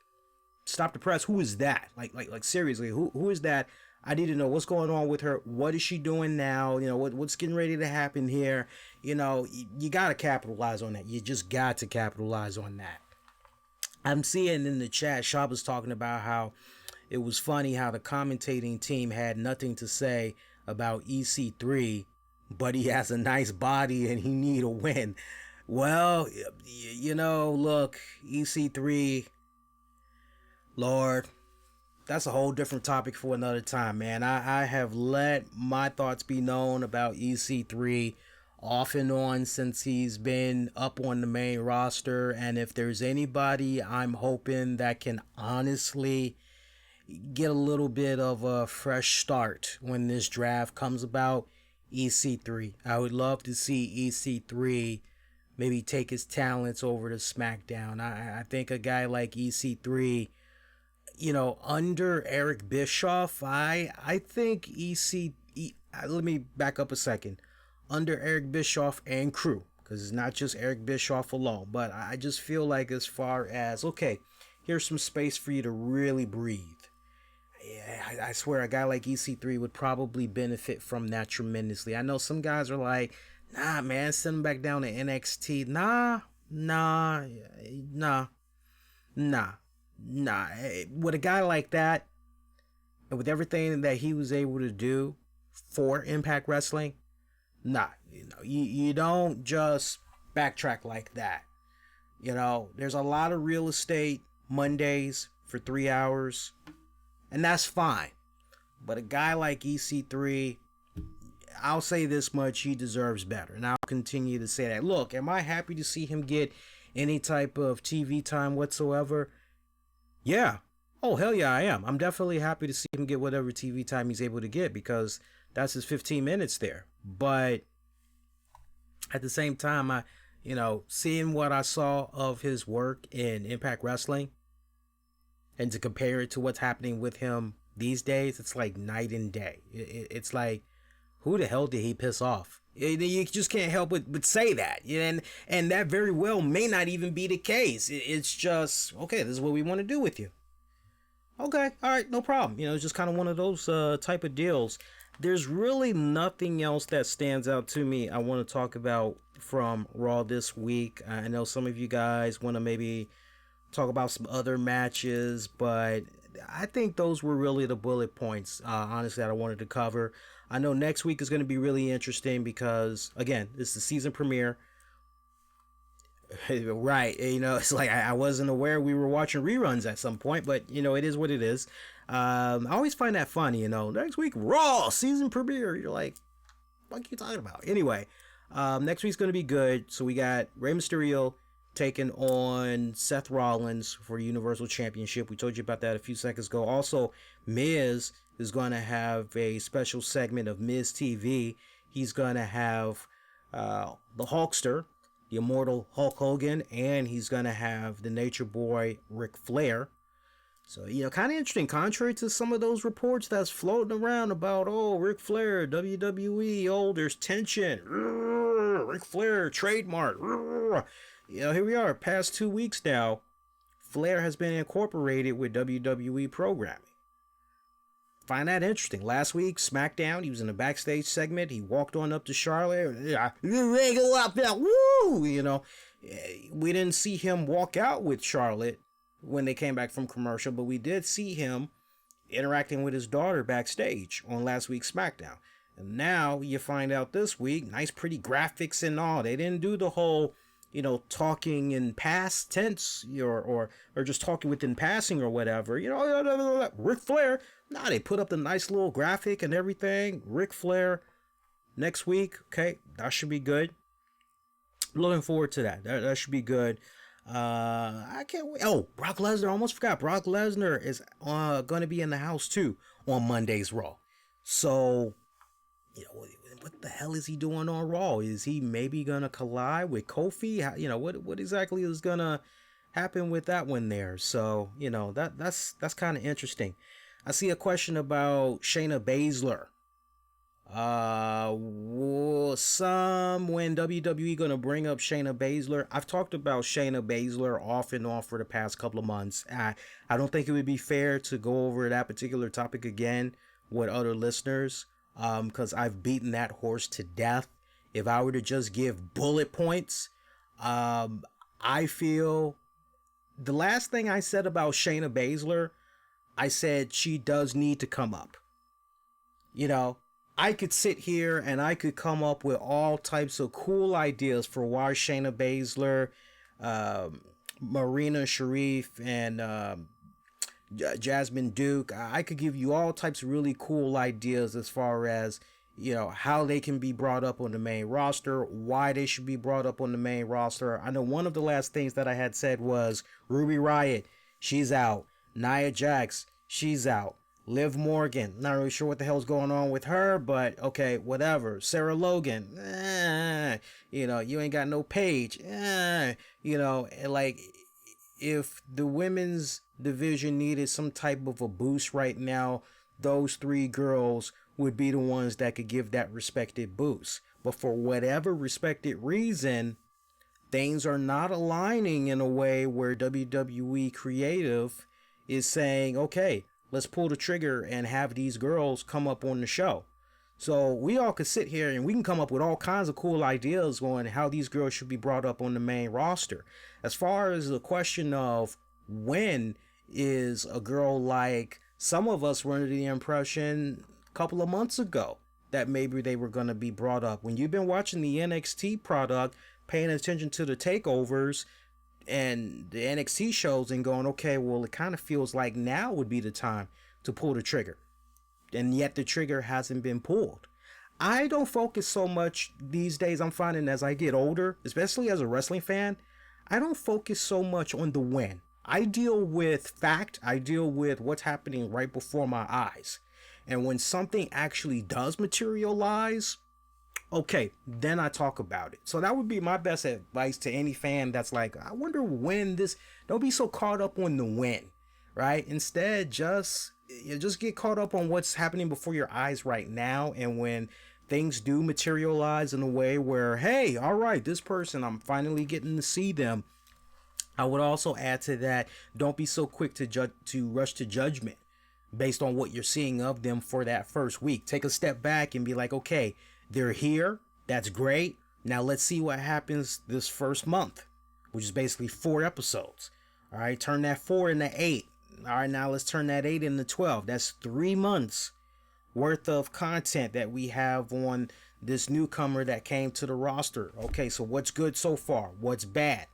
stop the press. Who is that? Like seriously, who is that? I need to know what's going on with her. What is she doing now? What's getting ready to happen here? You got to capitalize on that. You just got to capitalize on that. I'm seeing in the chat, Shab was talking about how it was funny how the commentating team had nothing to say about EC3, but he has a nice body and he need a win. Well, look, EC3, Lord, that's a whole different topic for another time, man. I have let my thoughts be known about EC3 off and on since he's been up on the main roster. And if there's anybody I'm hoping that can honestly get a little bit of a fresh start when this draft comes about, EC3. I would love to see EC3 maybe take his talents over to SmackDown. I think a guy like EC3, under Eric Bischoff, I think let me back up a second. Under Eric Bischoff and crew, because it's not just Eric Bischoff alone, but I just feel like, as far as, okay, here's some space for you to really breathe. Yeah, I swear a guy like EC3 would probably benefit from that tremendously. I know some guys are like, nah, man, send him back down to NXT. Nah. With a guy like that, and with everything that he was able to do for Impact Wrestling, nah, you don't just backtrack like that. There's a lot of real estate Mondays for 3 hours, and that's fine. But a guy like EC3, I'll say this much, he deserves better. And I'll continue to say that. Look, am I happy to see him get any type of TV time whatsoever? Yeah. Oh, hell yeah, I am. I'm definitely happy to see him get whatever TV time he's able to get, because that's his 15 minutes there. But at the same time, seeing what I saw of his work in Impact Wrestling, and to compare it to what's happening with him these days, it's like night and day. It's like, who the hell did he piss off? You just can't help but say that. And that very well may not even be the case. It's just, okay, this is what we want to do with you. Okay, all right, no problem. It's just kind of one of those type of deals. There's really nothing else that stands out to me I want to talk about from Raw this week. I know some of you guys want to maybe talk about some other matches, but I think those were really the bullet points, honestly, that I wanted to cover. I know next week is going to be really interesting because, again, it's the season premiere. Right, it's like I wasn't aware we were watching reruns at some point, but it is what it is. I always find that funny, next week Raw season premiere. You're like, what are you talking about? Anyway, next week's gonna be good. So we got Rey Mysterio taking on Seth Rollins for Universal Championship. We told you about that a few seconds ago. Also, Miz is gonna have a special segment of Miz TV. He's gonna have the Hulkster, the immortal Hulk Hogan, and he's going to have the Nature Boy Ric Flair. So, kind of interesting. Contrary to some of those reports that's floating around about, Ric Flair, WWE, there's tension. Ric Flair, trademark. Here we are, past 2 weeks now. Flair has been incorporated with WWE programming. Find that interesting. Last week, SmackDown, he was in a backstage segment. He walked on up to Charlotte. Woo! We didn't see him walk out with Charlotte when they came back from commercial, but we did see him interacting with his daughter backstage on last week's SmackDown. And now you find out this week, nice pretty graphics and all. They didn't do the whole, talking in past tense or just talking within passing or whatever. Ric Flair. Nah, they put up the nice little graphic and everything. Ric Flair next week. Okay, that should be good. Looking forward to that. That should be good. I can't wait. Oh, Brock Lesnar. Almost forgot. Brock Lesnar is going to be in the house too on Monday's Raw. So, what the hell is he doing on Raw? Is he maybe going to collide with Kofi? What exactly is going to happen with that one there? So, that's kind of interesting. I see a question about Shayna Baszler. When WWE gonna bring up Shayna Baszler? I've talked about Shayna Baszler off and on for the past couple of months. I don't think it would be fair to go over that particular topic again with other listeners, because I've beaten that horse to death. If I were to just give bullet points, I feel the last thing I said about Shayna Baszler, I said she does need to come up. I could sit here and I could come up with all types of cool ideas for why Shayna Baszler, Marina Sharif, and Jasmine Duke. I could give you all types of really cool ideas as far as, how they can be brought up on the main roster, why they should be brought up on the main roster. I know one of the last things that I had said was Ruby Riott, she's out. Nia Jax, she's out. Liv Morgan, not really sure what the hell's going on with her, but okay, whatever. Sarah Logan, you ain't got no Paige, like if the women's division needed some type of a boost right now, those three girls would be the ones that could give that respected boost. But for whatever respected reason, things are not aligning in a way where WWE Creative is saying, okay, let's pull the trigger and have these girls come up on the show. So we all could sit here and we can come up with all kinds of cool ideas on how these girls should be brought up on the main roster. As far as the question of when is a girl like, some of us were under the impression a couple of months ago that maybe they were going to be brought up. When you've been watching the NXT product, paying attention to the takeovers and the NXT shows and going, okay, well, it kind of feels like now would be the time to pull the trigger. And yet the trigger hasn't been pulled. I don't focus so much these days. I'm finding as I get older, especially as a wrestling fan, I don't focus so much on the win. I deal with fact. I deal with what's happening right before my eyes. And when something actually does materialize, okay, then I talk about it. So that would be my best advice to any fan that's like, I wonder when this, don't be so caught up on the win. right? Instead, just get caught up on what's happening before your eyes right now. And when things do materialize in a way where, hey, all right, this person, I'm finally getting to see them. I would also add to that, don't be so quick to rush to judgment based on what you're seeing of them for that first week. Take a step back and be like, okay, they're here. That's great. Now let's see what happens this first month, which is basically 4 episodes. All right, turn that 4 into 8. All right, now let's turn that 8 into 12. That's 3 months worth of content that we have on this newcomer that came to the roster. Okay, so what's good so far? What's bad?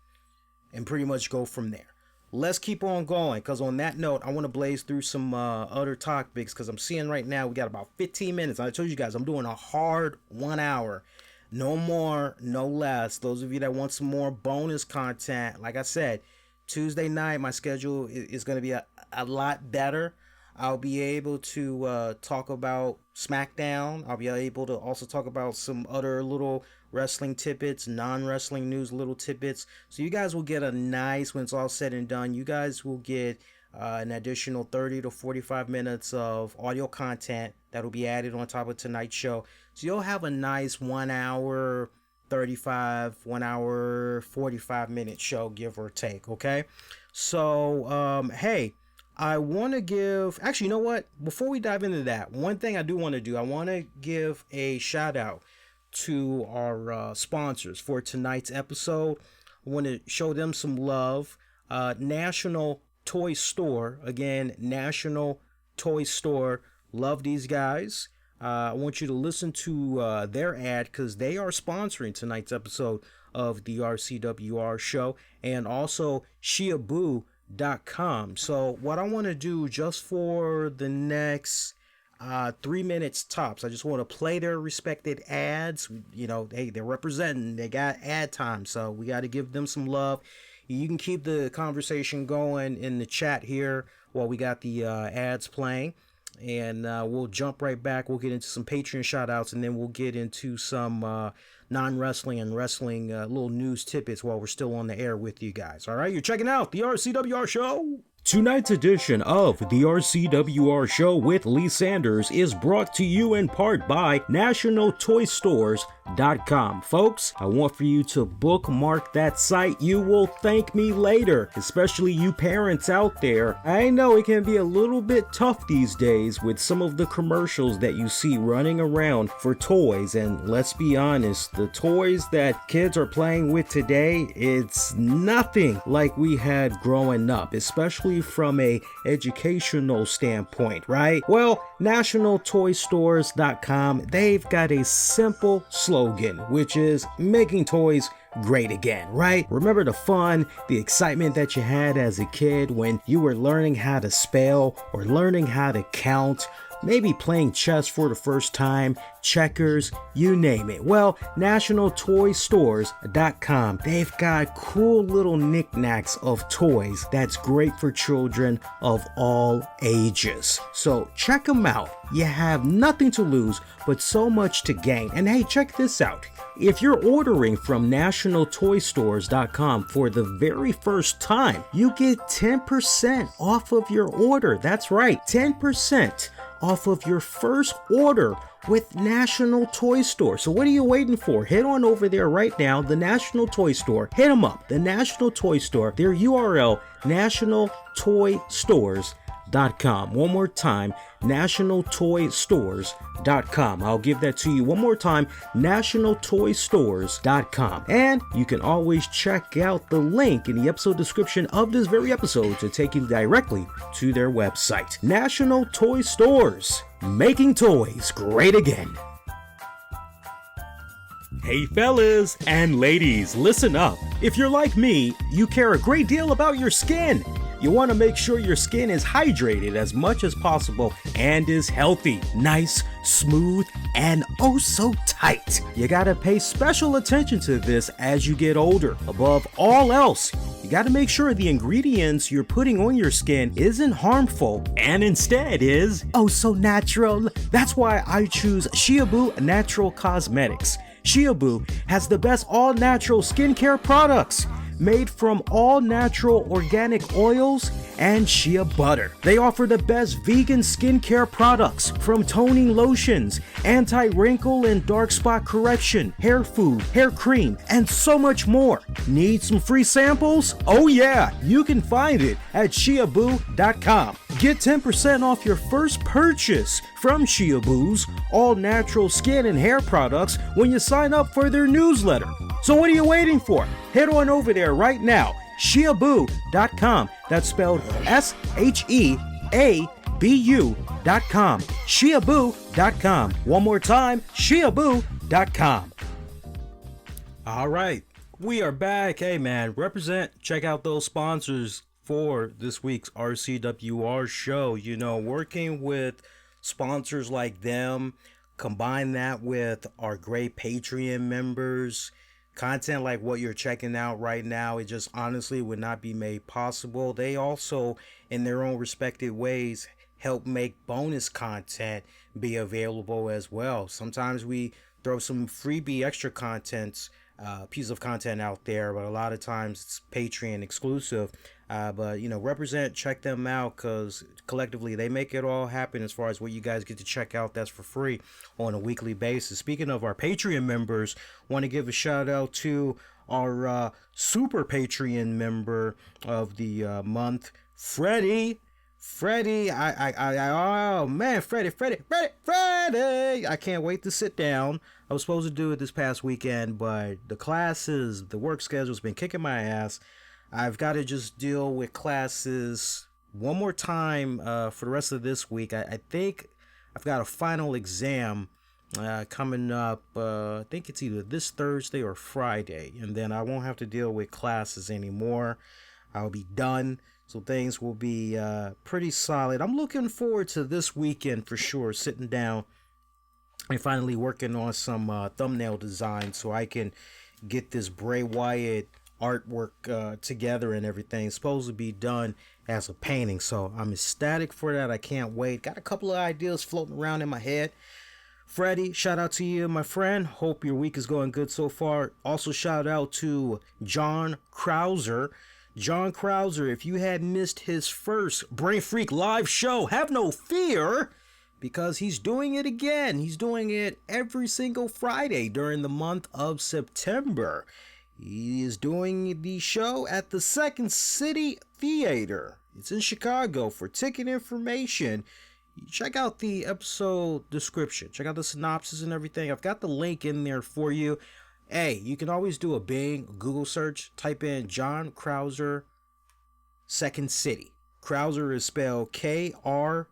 And pretty much go from there. Let's keep on going, because on that note, I want to blaze through some other topics, because I'm seeing right now we got about 15 minutes. I told you guys I'm doing a hard 1 hour. No more, no less. Those of you that want some more bonus content, like I said, Tuesday night, my schedule is going to be a lot better. I'll be able to talk about SmackDown. I'll be able to also talk about some other little wrestling tidbits, non-wrestling news little tidbits. So you guys will get a nice, when it's all said and done, you guys will get an additional 30 to 45 minutes of audio content that will be added on top of tonight's show. So you'll have a nice 1 hour 35, 1 hour 45 minute show, give or take. Okay. So, hey, I want to give, actually, you know what? Before we dive into that, one thing I do want to do, I want to give a shout out to our sponsors for tonight's episode. I want to show them some love. National Toy Store, again, National Toy Store. Love these guys. I want you to listen to their ad, because they are sponsoring tonight's episode of the RCWR Show, and also Shiabu.com. So what I want to do just for the next 3 minutes tops, I just want to play their respected ads. You know, hey, they're representing, they got ad time, so we got to give them some love. You can keep the conversation going in the chat here while we got the ads playing, and we'll jump right back. We'll get into some Patreon shout outs, and then we'll get into some non-wrestling and wrestling little news tidbits while we're still on the air with you guys. All right, you're checking out the RCWR Show. Tonight's edition of the RCWR Show with Lee Sanders is brought to you in part by NationalToyStores.com. Folks, I want for you to bookmark that site. You will thank me later, especially you parents out there. I know it can be a little bit tough these days with some of the commercials that you see running around for toys, and let's be honest, the toys that kids are playing with today, it's nothing like we had growing up, especially from a educational standpoint, right? Well, NationalToyStores.com, they've got a simple slogan, which is making toys great again, right? Remember the fun, the excitement that you had as a kid when you were learning how to spell or learning how to count, maybe playing chess for the first time, checkers, you name it. Well, NationalToyStores.com, they've got cool little knickknacks of toys that's great for children of all ages. So check them out. You have nothing to lose, but so much to gain. And hey, check this out. If you're ordering from NationalToyStores.com for the very first time, you get 10% off of your order. That's right, 10% off of your first order with National Toy Store. So what are you waiting for? Head on over there right now, the National Toy Store. Hit them up, the National Toy Store. Their URL, NationalToyStores.com. One more time, NationalToyStores.com. I'll give that to you one more time, NationalToyStores.com. And you can always check out the link in the episode description of this very episode to take you directly to their website. National Toy Stores, making toys great again. Hey fellas and ladies, listen up. If you're like me, you care a great deal about your skin. You want to make sure your skin is hydrated as much as possible and is healthy, nice, smooth, and oh so tight. You gotta pay special attention to this as you get older. Above all else, you gotta make sure the ingredients you're putting on your skin isn't harmful and instead is oh so natural. That's why I choose Shiabu Natural Cosmetics. Shiabu has the best all-natural skincare products made from all natural organic oils and shea butter. They offer the best vegan skincare products, from toning lotions, anti-wrinkle and dark spot correction, hair food, hair cream, and so much more. Need some free samples? Oh yeah, you can find it at sheaboo.com. Get 10% off your first purchase from Sheaboo's all-natural skin and hair products when you sign up for their newsletter. So what are you waiting for? Head on over there right now, sheaboo.com. That's spelled SHEABU.com. Sheaboo.com. One more time, sheaboo.com. All right, we are back. Hey man, represent. Check out those sponsors for this week's RCWR show. You know, working with sponsors like them, combine that with our great Patreon members, content like what you're checking out right now, it just honestly would not be made possible. They also, in their own respective ways, help make bonus content be available as well. Sometimes we throw some freebie extra contents, piece of content out there, but a lot of times it's Patreon exclusive. But you know, represent, check them out, because collectively they make it all happen as far as what you guys get to check out that's for free on a weekly basis. Speaking of our Patreon members, want to give a shout out to our super Patreon member of the month, Freddie. Oh man, Freddie! I can't wait to sit down. I was supposed to do it this past weekend, but the classes, the work schedule's been kicking my ass. I've got to just deal with classes one more time for the rest of this week. I think I've got a final exam coming up. I think it's either this Thursday or Friday, and then I won't have to deal with classes anymore. I'll be done, so things will be pretty solid. I'm looking forward to this weekend for sure, sitting down and finally working on some thumbnail design so I can get this Bray Wyatt artwork together and everything. It's supposed to be done as a painting, so I'm ecstatic for that. I can't wait. Got a couple of ideas floating around in my head. Freddie, shout out to you, my friend. Hope your week is going good so far. Also shout out to John Krauser. John Krauser, if you had missed his first Brain Freak live show, have no fear, because he's doing it again. He's doing it every single Friday during the month of September. He is doing the show at the Second City Theater. It's in Chicago. For ticket information, check out the episode description. Check out the synopsis and everything. I've got the link in there for you. Hey, you can always do a Bing, Google search. Type in John Krauser, Second City. Krauser is spelled Krauser.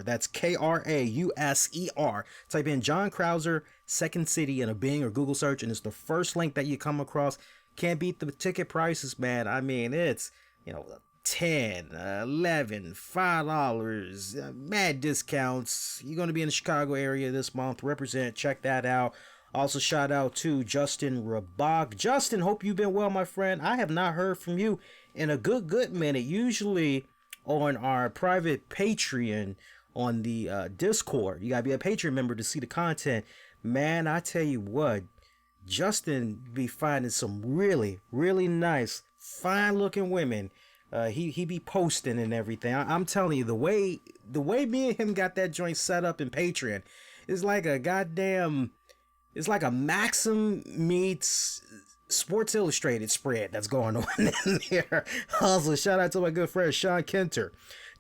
That's Krauser. Type in John Krauser, Second City in a Bing or Google search, and it's the first link that you come across. Can't beat the ticket prices, man. I mean, it's, you know, $10, $11, $5, mad discounts. You're going to be in the Chicago area this month. Represent, check that out. Also, shout out to Justin Rabach. Justin, hope you've been well, my friend. I have not heard from you in a good minute. Usually on our private Patreon on the Discord, you gotta be a Patreon member to see the content. Man, I tell you what, Justin be finding some really nice, fine looking women. He be posting and everything. I'm telling you, the way me and him got that joint set up in Patreon is like a goddamn, it's like a Maxim meets Sports Illustrated spread that's going on in there. Also, shout out to my good friend Sean Kenter.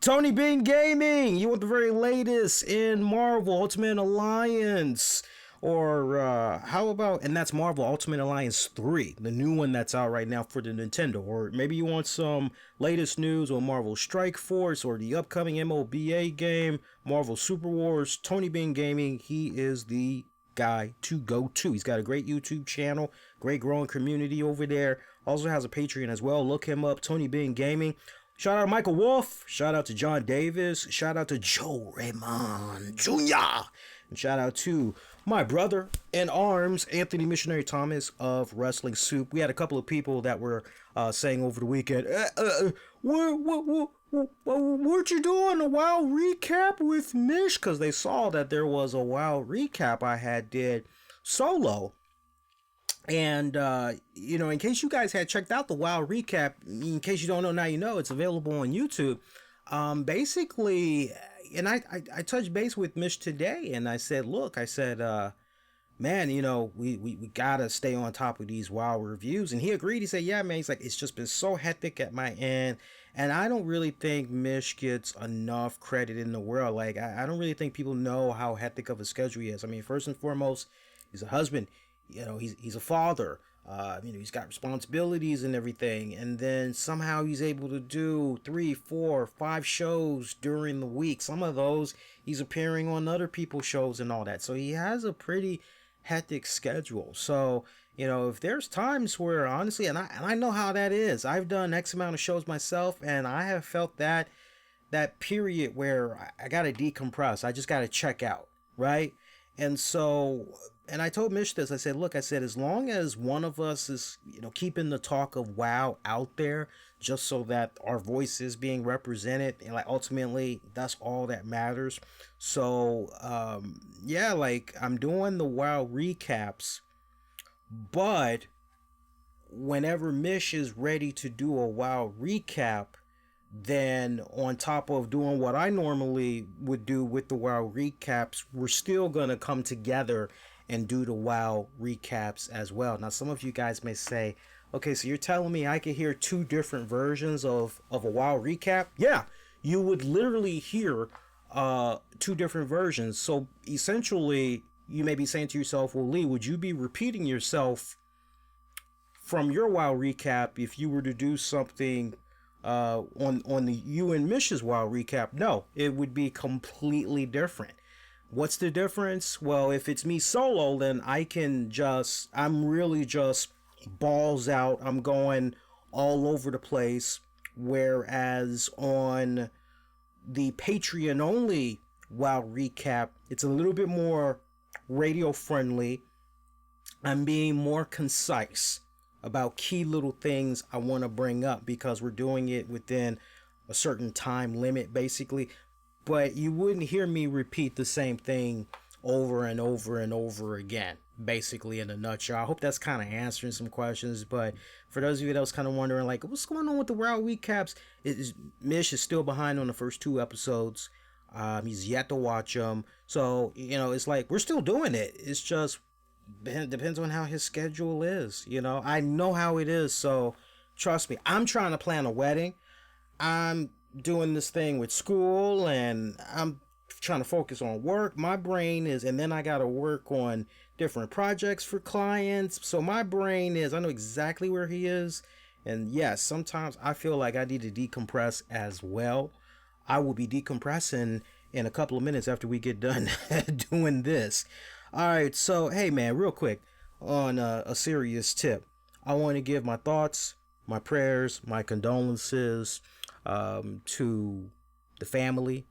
Tony Bean Gaming, you want the very latest in Marvel Ultimate Alliance? Or how about, and that's Marvel Ultimate Alliance 3, the new one that's out right now for the Nintendo. Or maybe you want some latest news on Marvel Strike Force or the upcoming MLBA game, Marvel Super Wars. Tony Bean Gaming, he is the guy to go to. He's got a great YouTube channel, great growing community over there. Also has a Patreon as well. Look him up, Tony Bean Gaming. Shout out to Michael Wolf. Shout out to John Davis. Shout out to Joe Raymond Jr. And shout out to my brother in arms, Anthony Missionary Thomas of Wrestling Soup. We had a couple of people that were saying over the weekend, weren't you doing a WoW recap with Mish? Because they saw that there was a WoW recap I had did solo. And, in case you guys had checked out the WoW recap, in case you don't know, now you know, it's available on YouTube. Basically, and I touched base with Mish today, and I said, look, man, we gotta stay on top of these WoW reviews. And he agreed. He said, yeah, man. He's like, it's just been so hectic at my end. And I don't really think Mish gets enough credit in the world. Like, I don't really think people know how hectic of a schedule he is. I mean, first and foremost, he's a husband. He's a father. He's got responsibilities and everything. And then somehow he's able to do 3, 4, 5 shows during the week. Some of those he's appearing on other people's shows and all that. So he has a pretty hectic schedule. So, if there's times where honestly, and I know how that is. I've done X amount of shows myself, and I have felt that period where I gotta decompress. I just gotta check out, right? And so, and I told Mish this, I said, look, as long as one of us is, keeping the talk of WoW out there, just so that our voice is being represented, and like ultimately that's all that matters. So, yeah, like I'm doing the WoW recaps, but whenever Mish is ready to do a WoW recap, then on top of doing what I normally would do with the WoW recaps, we're still gonna come together and do the WoW recaps as well. Now, some of you guys may say, okay, so you're telling me I can hear 2 different versions of a WoW recap? Yeah, you would literally hear 2 different versions. So essentially, you may be saying to yourself, well, Lee, would you be repeating yourself from your WoW recap if you were to do something on the you and Mish's WoW recap? No, it would be completely different. What's the difference? Well, if it's me solo, then I'm really just balls out. I'm going all over the place. Whereas on the Patreon only WoW recap, it's a little bit more radio friendly. I'm being more concise about key little things I want to bring up because we're doing it within a certain time limit, basically. But you wouldn't hear me repeat the same thing over and over and over again, basically, in a nutshell. I hope that's kind of answering some questions. But for those of you that was kind of wondering, like, what's going on with the WoW recaps? Mish is still behind on the first 2 episodes. He's yet to watch them. So, it's like we're still doing it. It's just depends on how his schedule is. I know how it is. So trust me, I'm trying to plan a wedding. I'm doing this thing with school, and I'm trying to focus on work. My brain is, and then I got to work on different projects for clients. So my brain is, I know exactly where he is. And yes, sometimes I feel like I need to decompress as well. I will be decompressing in a couple of minutes after we get done doing this. All right, so hey man, real quick, on a serious tip, I want to give my thoughts, my prayers, my condolences to the family,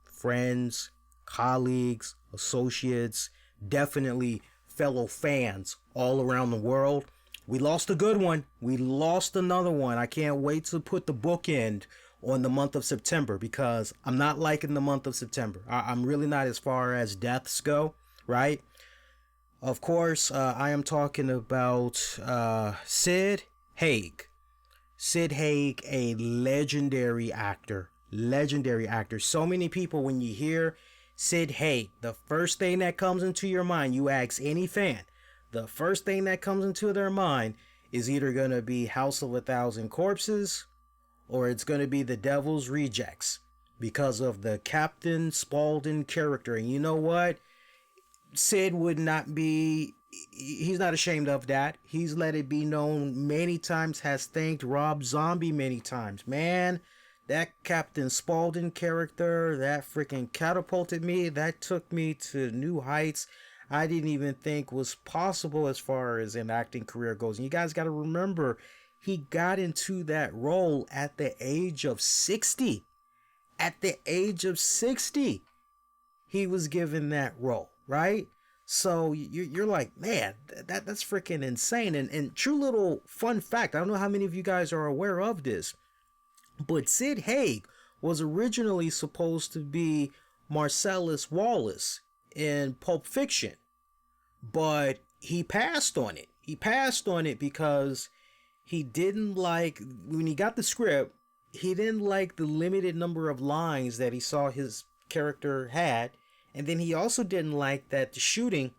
friends, colleagues, associates, definitely fellow fans all around the world. We lost a good one. We lost another one. I can't wait to put the bookend on the month of September because I'm not liking the month of September. I'm really not, as far as deaths go, right? Of course, I am talking about Sid Haig. Sid Haig, a legendary actor. Legendary actor. So many people, when you hear Sid Haig, the first thing that comes into your mind, you ask any fan, the first thing that comes into their mind is either going to be House of a Thousand Corpses or it's going to be The Devil's Rejects because of the Captain Spaulding character. And you know what? Sid would not be, he's not ashamed of that. He's let it be known many times, has thanked Rob Zombie many times. Man, that Captain Spaulding character, that freaking catapulted me. That took me to new heights I didn't even think was possible as far as an acting career goes. And you guys got to remember, he got into that role at the age of 60. At the age of 60, he was given that role, right? So you're like, man, that's freaking insane. And true little fun fact, I don't know how many of you guys are aware of this, but Sid Haig was originally supposed to be Marcellus Wallace in Pulp Fiction, but he passed on it. he passed on it because he didn't like, when he got the script, he didn't like the limited number of lines that he saw his character had. And then he also didn't like that the shooting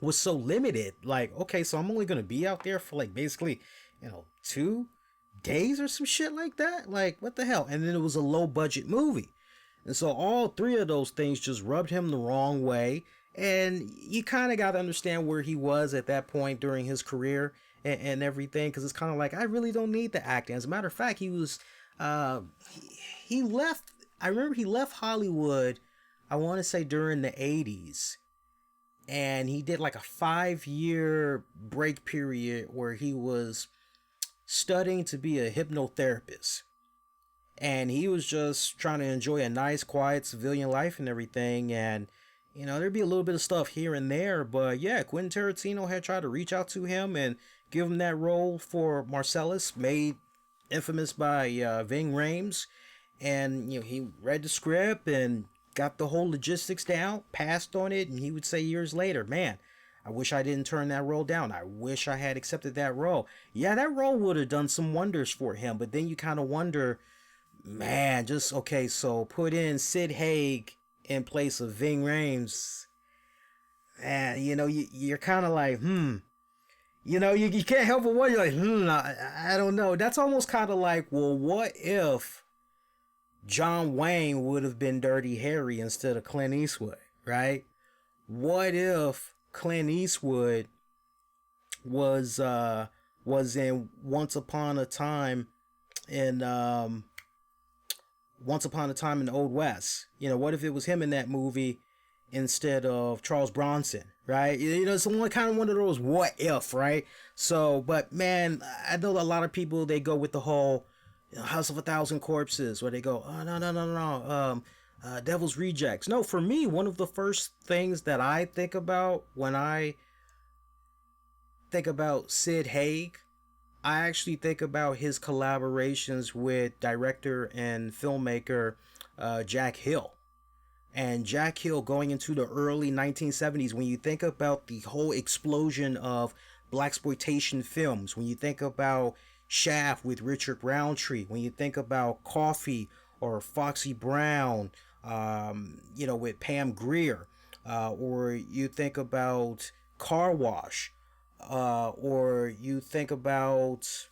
was so limited. Like, okay, so I'm only going to be out there for like basically, 2 days or some shit like that. Like, what the hell? And then it was a low budget movie. And so all three of those things just rubbed him the wrong way. And you kind of got to understand where he was at that point during his career and everything. Because it's kind of like, I really don't need the acting. As a matter of fact, he was, he left, I remember he left Hollywood, I want to say during the 80s. And he did like a 5-year break period where he was studying to be a hypnotherapist. And he was just trying to enjoy a nice, quiet civilian life and everything. And, there'd be a little bit of stuff here and there. But yeah, Quentin Tarantino had tried to reach out to him and give him that role for Marcellus, made infamous by Ving Rhames. And, he read the script and got the whole logistics down, passed on it. And he would say years later, man, I wish I didn't turn that role down. I wish I had accepted that role. Yeah, that role would have done some wonders for him. But then you kind of wonder, man, just, okay, so put in Sid Haig in place of Ving Rhames. And, you're kind of like, you can't help but wonder, like, I don't know. That's almost kind of like, well, what if John Wayne would have been Dirty Harry instead of Clint Eastwood, right? What if Clint Eastwood was in Once Upon a Time in the Old West? What if it was him in that movie instead of Charles Bronson, right? It's kind of one of those what if, right? So, but man, I know a lot of people, they go with the whole House of a Thousand Corpses, where they go, oh, no, Devil's Rejects. No, for me, one of the first things that I think about when I think about Sid Haig, I actually think about his collaborations with director and filmmaker Jack Hill. And Jack Hill going into the early 1970s, when you think about the whole explosion of blaxploitation films, when you think about Shaft with Richard Roundtree, when you think about Coffee or Foxy Brown, with Pam Grier, or you think about Car Wash, or you think about,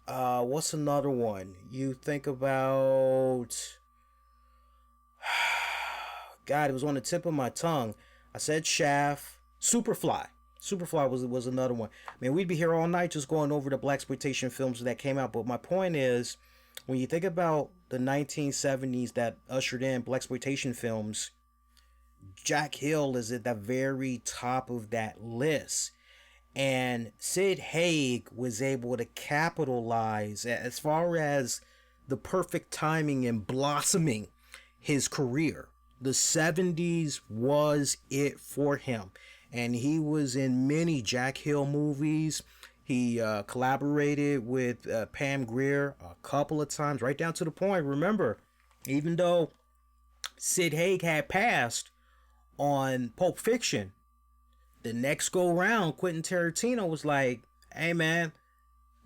what's another one? You think about, God, it was on the tip of my tongue. I said Shaft, Superfly. Superfly was another one. I mean, we'd be here all night just going over the blaxploitation films that came out. But my point is, when you think about the 1970s that ushered in blaxploitation films, Jack Hill is at the very top of that list. And Sid Haig was able to capitalize as far as the perfect timing and blossoming his career. The 70s was it for him. And he was in many Jack Hill movies. He collaborated with Pam Grier a couple of times, right down to the point. Remember, even though Sid Haig had passed on Pulp Fiction, the next go round, Quentin Tarantino was like, hey man,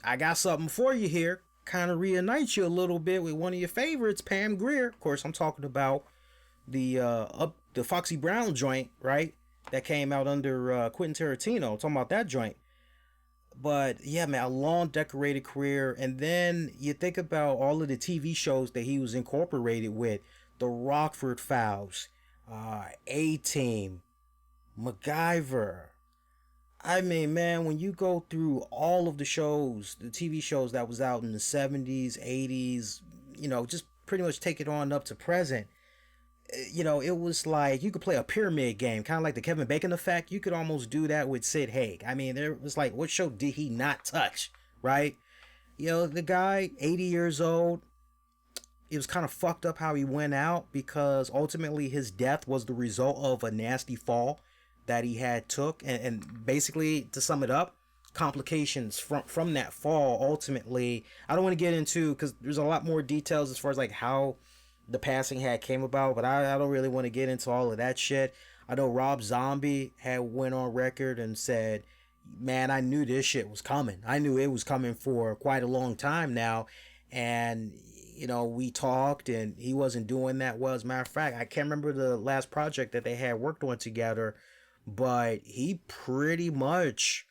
I got something for you here. Kind of reunite you a little bit with one of your favorites, Pam Grier. Of course, I'm talking about the Foxy Brown joint, right? That came out under Quentin Tarantino. I'm talking about that joint. But yeah, man, a long decorated career. And then you think about all of the TV shows that he was incorporated with. The Rockford Files, A-Team, MacGyver. I mean, man, when you go through all of the shows, the TV shows that was out in the 70s, 80s, just pretty much take it on up to present. It was like you could play a pyramid game, kind of like the Kevin Bacon effect. You could almost do that with Sid Haig. I mean, there was like, what show did he not touch, right? The guy, 80 years old, it was kind of fucked up how he went out, because ultimately his death was the result of a nasty fall that he had took. And basically, to sum it up, complications from that fall, ultimately, I don't want to get into, because there's a lot more details as far as like how the passing had came about, but I don't really want to get into all of that shit. I know Rob Zombie had went on record and said, man, I knew this shit was coming. I knew it was coming for quite a long time now. And, we talked and he wasn't doing that well. As a matter of fact, I can't remember the last project that they had worked on together, but he pretty much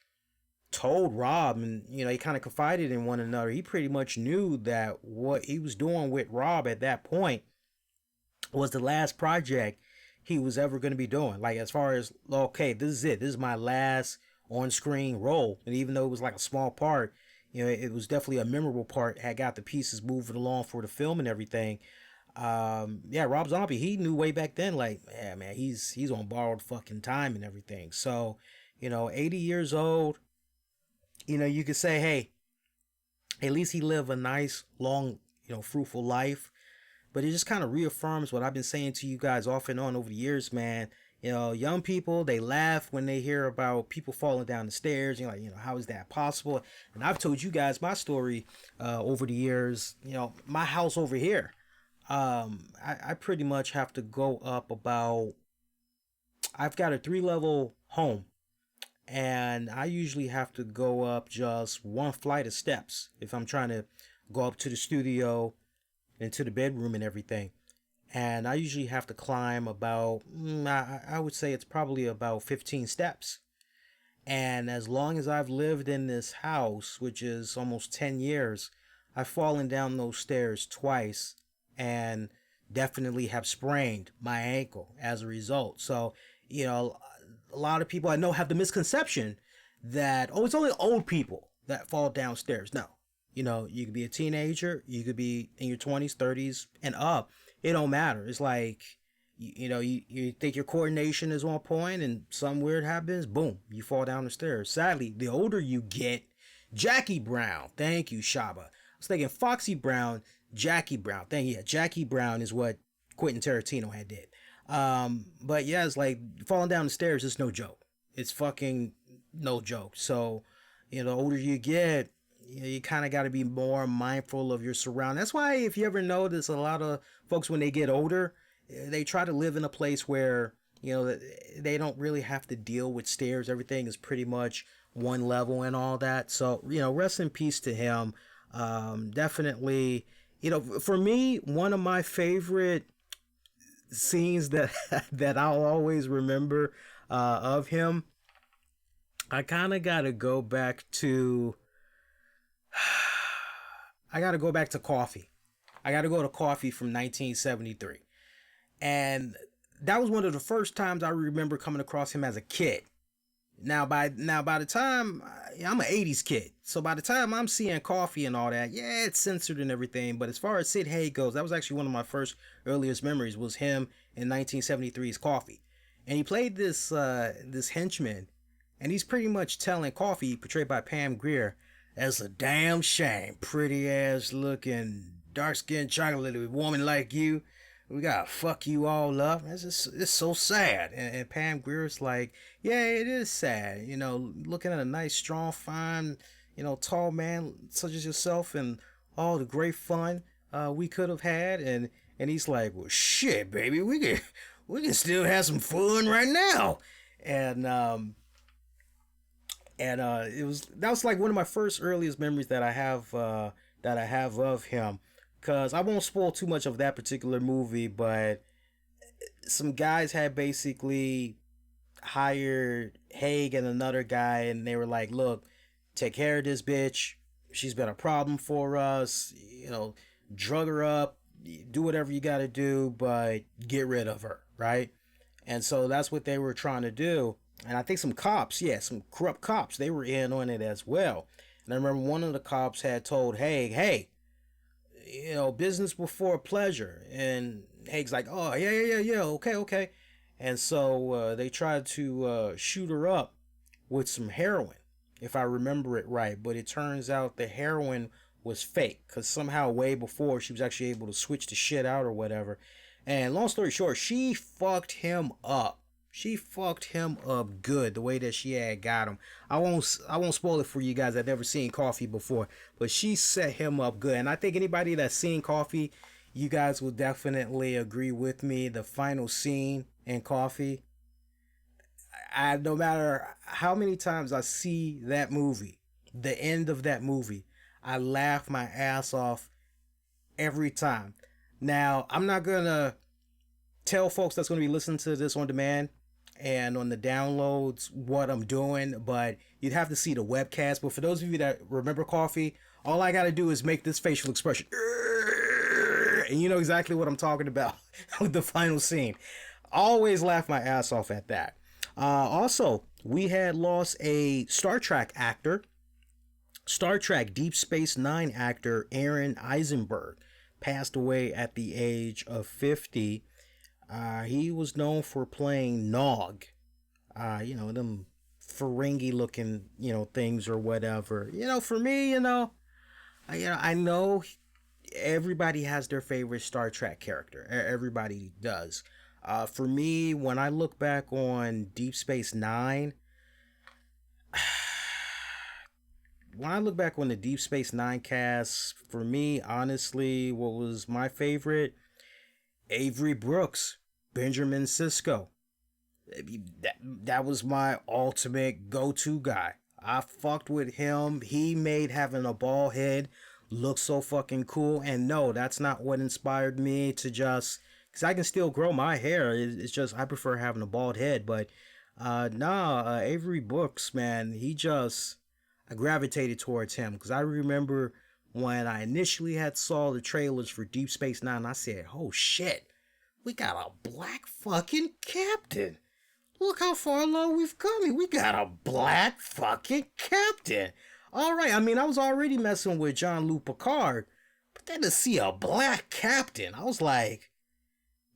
told Rob, and, he kind of confided in one another. He pretty much knew that what he was doing with Rob at that point was the last project he was ever going to be doing. Like, as far as, okay, this is it. This is my last on-screen role. And even though it was like a small part, it was definitely a memorable part. Had got the pieces moving along for the film and everything. Yeah, Rob Zombie, he knew way back then, like, yeah, man, he's on borrowed fucking time and everything. So, 80 years old, you could say, hey, at least he lived a nice, long, fruitful life. But it just kind of reaffirms what I've been saying to you guys off and on over the years, man. Young people, they laugh when they hear about people falling down the stairs. You're like, how is that possible? And I've told you guys my story over the years. My house over here, I pretty much have to go up about, I've got a 3-level home. And I usually have to go up just one flight of steps if I'm trying to go up to the studio and to the bedroom and everything. And I usually have to climb about, I would say it's probably about 15 steps. And as long as I've lived in this house, which is almost 10 years, I've fallen down those stairs twice and definitely have sprained my ankle as a result. So, a lot of people I know have the misconception that, it's only old people that fall downstairs. No. You could be a teenager, you could be in your 20s, 30s, and up. It don't matter. It's like, you think your coordination is on point and something weird happens, boom, you fall down the stairs. Sadly, the older you get, Jackie Brown, thank you, Shaba. I was thinking Foxy Brown, Jackie Brown. Jackie Brown is what Quentin Tarantino had did. But yeah, it's like falling down the stairs is no joke. It's fucking no joke. So, the older you get, you kind of got to be more mindful of your surroundings. That's why, if you ever notice, a lot of folks when they get older, they try to live in a place where, they don't really have to deal with stairs. Everything is pretty much one level and all that. So, rest in peace to him. Definitely, for me, one of my favorite scenes that that I'll always remember of him, I kind of got to go back to Coffee. I got to go to Coffee from 1973. And that was one of the first times I remember coming across him as a kid. Now by the time, I'm an 80s kid. So by the time I'm seeing Coffee and all that, yeah, it's censored and everything. But as far as Sid Haig goes, that was actually one of my first earliest memories, was him in 1973's Coffee. And he played this henchman. And he's pretty much telling Coffee, portrayed by Pam Grier, "That's a damn shame. Pretty ass looking, dark skinned chocolate woman like you. We gotta fuck you all up. It's so sad." And Pam Grier's like, yeah, it is sad. Looking at a nice, strong, fine, tall man such as yourself and all the great fun we could have had. And he's like, well, shit, baby, we can still have some fun right now. And that was like one of my first earliest memories that I have of him. Cause I won't spoil too much of that particular movie, but some guys had basically hired Haig and another guy, and they were like, "Look, take care of this bitch. She's been a problem for us. Drug her up, do whatever you got to do, but get rid of her, right?" And so that's what they were trying to do. And I think some corrupt cops, they were in on it as well. And I remember one of the cops had told Haig, "Hey, business before pleasure." And Haig's like, "Oh, yeah, okay. And so they tried to shoot her up with some heroin, if I remember it right. But it turns out the heroin was fake, because somehow way before she was actually able to switch the shit out or whatever. And long story short, she fucked him up. She fucked him up good, the way that she had got him. I won't spoil it for you guys that never seen Coffee before, but she set him up good. And I think anybody that's seen Coffee, you guys will definitely agree with me. The final scene in Coffee, no matter how many times I see that movie, the end of that movie, I laugh my ass off every time. Now, I'm not gonna tell folks that's gonna be listening to this on demand and on the downloads what I'm doing, but you'd have to see the webcast. But for those of you that remember Coffee, all I gotta do is make this facial expression, and you know exactly what I'm talking about with the final scene. Always laugh my ass off at that. Also, we had lost a Star Trek actor, Star Trek Deep Space Nine actor Aaron Eisenberg, passed away at the age of 50. He was known for playing Nog, them Ferengi looking, things or whatever. For me, I know everybody has their favorite Star Trek character. Everybody does. For me, when I look back on Deep Space Nine, when I look back on the Deep Space Nine cast, for me, honestly, what was my favorite? Avery Brooks, Benjamin Sisko. That was my ultimate go-to guy. I fucked with him. He made having a bald head look so fucking cool. And no, that's not what inspired me to just... Because I can still grow my hair. It's just I prefer having a bald head. But Avery Brooks, man, I gravitated towards him. Because I remember when I initially had saw the trailers for Deep Space Nine, I said, oh shit, we got a black fucking captain. Look how far along we've come. We got a black fucking captain. All right, I was already messing with Jean-Luc Picard, but then to see a black captain, I was like,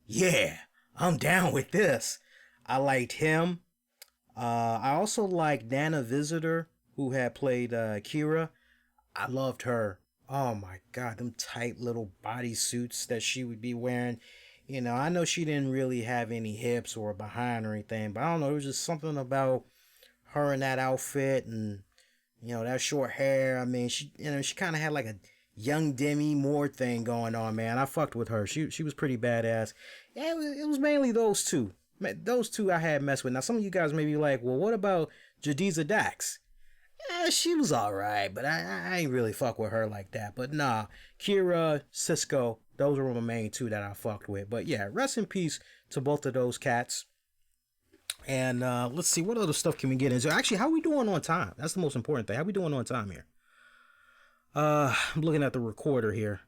yeah, I'm down with this. I liked him. I also liked Nana Visitor, who had played Kira. I loved her. Oh my God, them tight little bodysuits that she would be wearing. I know she didn't really have any hips or behind or anything, but I don't know, there was just something about her in that outfit and, that short hair. She kind of had like a young Demi Moore thing going on, man. I fucked with her. She was pretty badass. Yeah, it was mainly those two. Those two I had messed with. Now, some of you guys may be like, well, what about Jadiza Dax? Yeah, she was alright, but I ain't really fuck with her like that. But nah, Kira, Sisko, those were my main two that I fucked with. But yeah, rest in peace to both of those cats. And let's see, what other stuff can we get into? Actually, how we doing on time? That's the most important thing. How we doing on time here? I'm looking at the recorder here.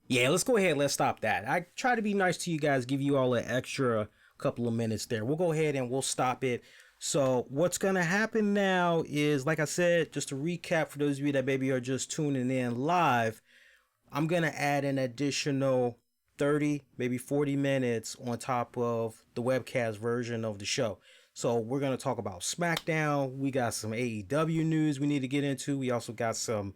Yeah, let's go ahead. Let's stop that. I try to be nice to you guys, give you all an extra couple of minutes there. We'll go ahead and we'll stop it. So what's going to happen now is, like I said, just to recap for those of you that maybe are just tuning in live, I'm going to add an additional 30, maybe 40 minutes on top of the webcast version of the show. So we're going to talk about SmackDown. We got some AEW news we need to get into. We also got some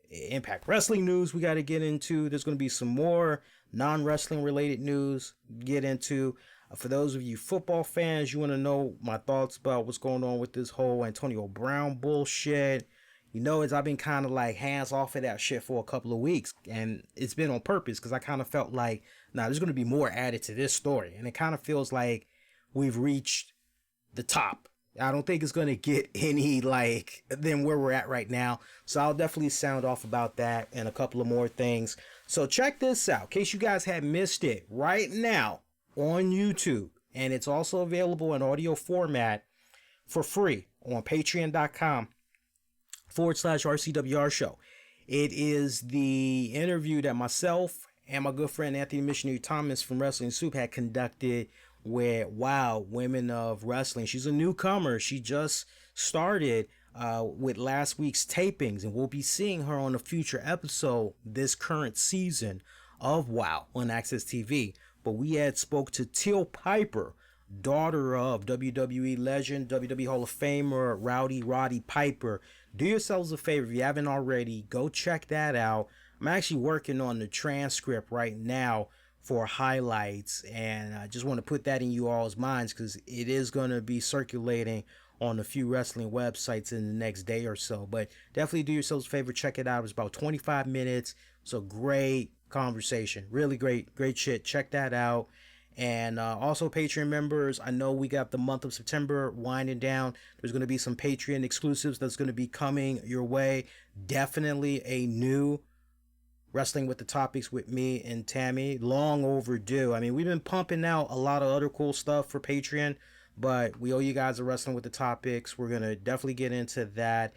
Impact Wrestling news we got to get into. There's going to be some more non-wrestling related news get into. For those of you football fans, you want to know my thoughts about what's going on with this whole Antonio Brown bullshit. I've been kind of like hands off of that shit for a couple of weeks, and it's been on purpose because I kind of felt like, there's going to be more added to this story, and it kind of feels like we've reached the top. I don't think it's going to get any than where we're at right now. So I'll definitely sound off about that and a couple of more things. So check this out, in case you guys had missed it, right now on YouTube, and it's also available in audio format for free on patreon.com/RCWR Show. It is the interview that myself and my good friend Anthony Missionary Thomas from Wrestling Soup had conducted with Wow, Women of Wrestling. She's a newcomer. She just started with last week's tapings, and we'll be seeing her on a future episode this current season of Wow on Access TV. But we had spoke to Teal Piper, daughter of WWE legend, WWE Hall of Famer, Roddy Piper. Do yourselves a favor, if you haven't already, go check that out. I'm actually working on the transcript right now for highlights, and I just want to put that in you all's minds because it is going to be circulating on a few wrestling websites in the next day or so. But definitely do yourselves a favor, check it out. It's about 25 minutes. It's a great conversation, really great shit. Check that out. And also Patreon members, I know we got the month of September winding down. There's going to be some Patreon exclusives that's going to be coming your way. Definitely a new Wrestling with the Topics with me and Tammy. Long overdue. I mean, we've been pumping out a lot of other cool stuff for Patreon, but we owe you guys a Wrestling with the Topics. We're going to definitely get into that.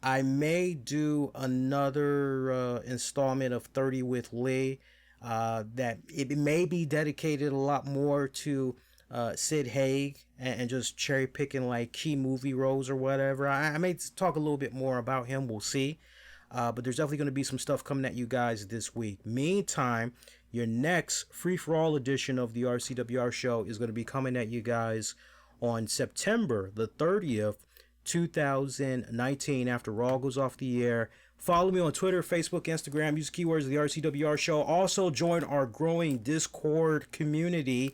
I may do another installment of 30 with Lee. That it may be dedicated a lot more to Sid Haig and just cherry picking like key movie roles or whatever. I may talk a little bit more about him. We'll see. But there's definitely going to be some stuff coming at you guys this week. Meantime, your next free-for-all edition of the RCWR Show is going to be coming at you guys on September the 30th, 2019, after Raw goes off the air. Follow me on Twitter, Facebook, Instagram. Use keywords of the RCWR Show. Also, join our growing Discord community.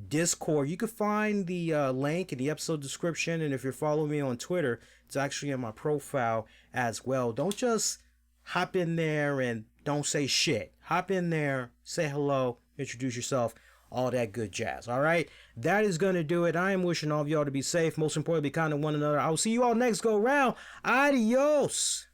Discord. You can find the link in the episode description. And if you're following me on Twitter, it's actually in my profile as well. Don't just hop in there and don't say shit. Hop in there, say hello, introduce yourself, all that good jazz. All right, that is going to do it. I am wishing all of y'all to be safe. Most importantly, be kind to one another. I will see you all next go round. Adios.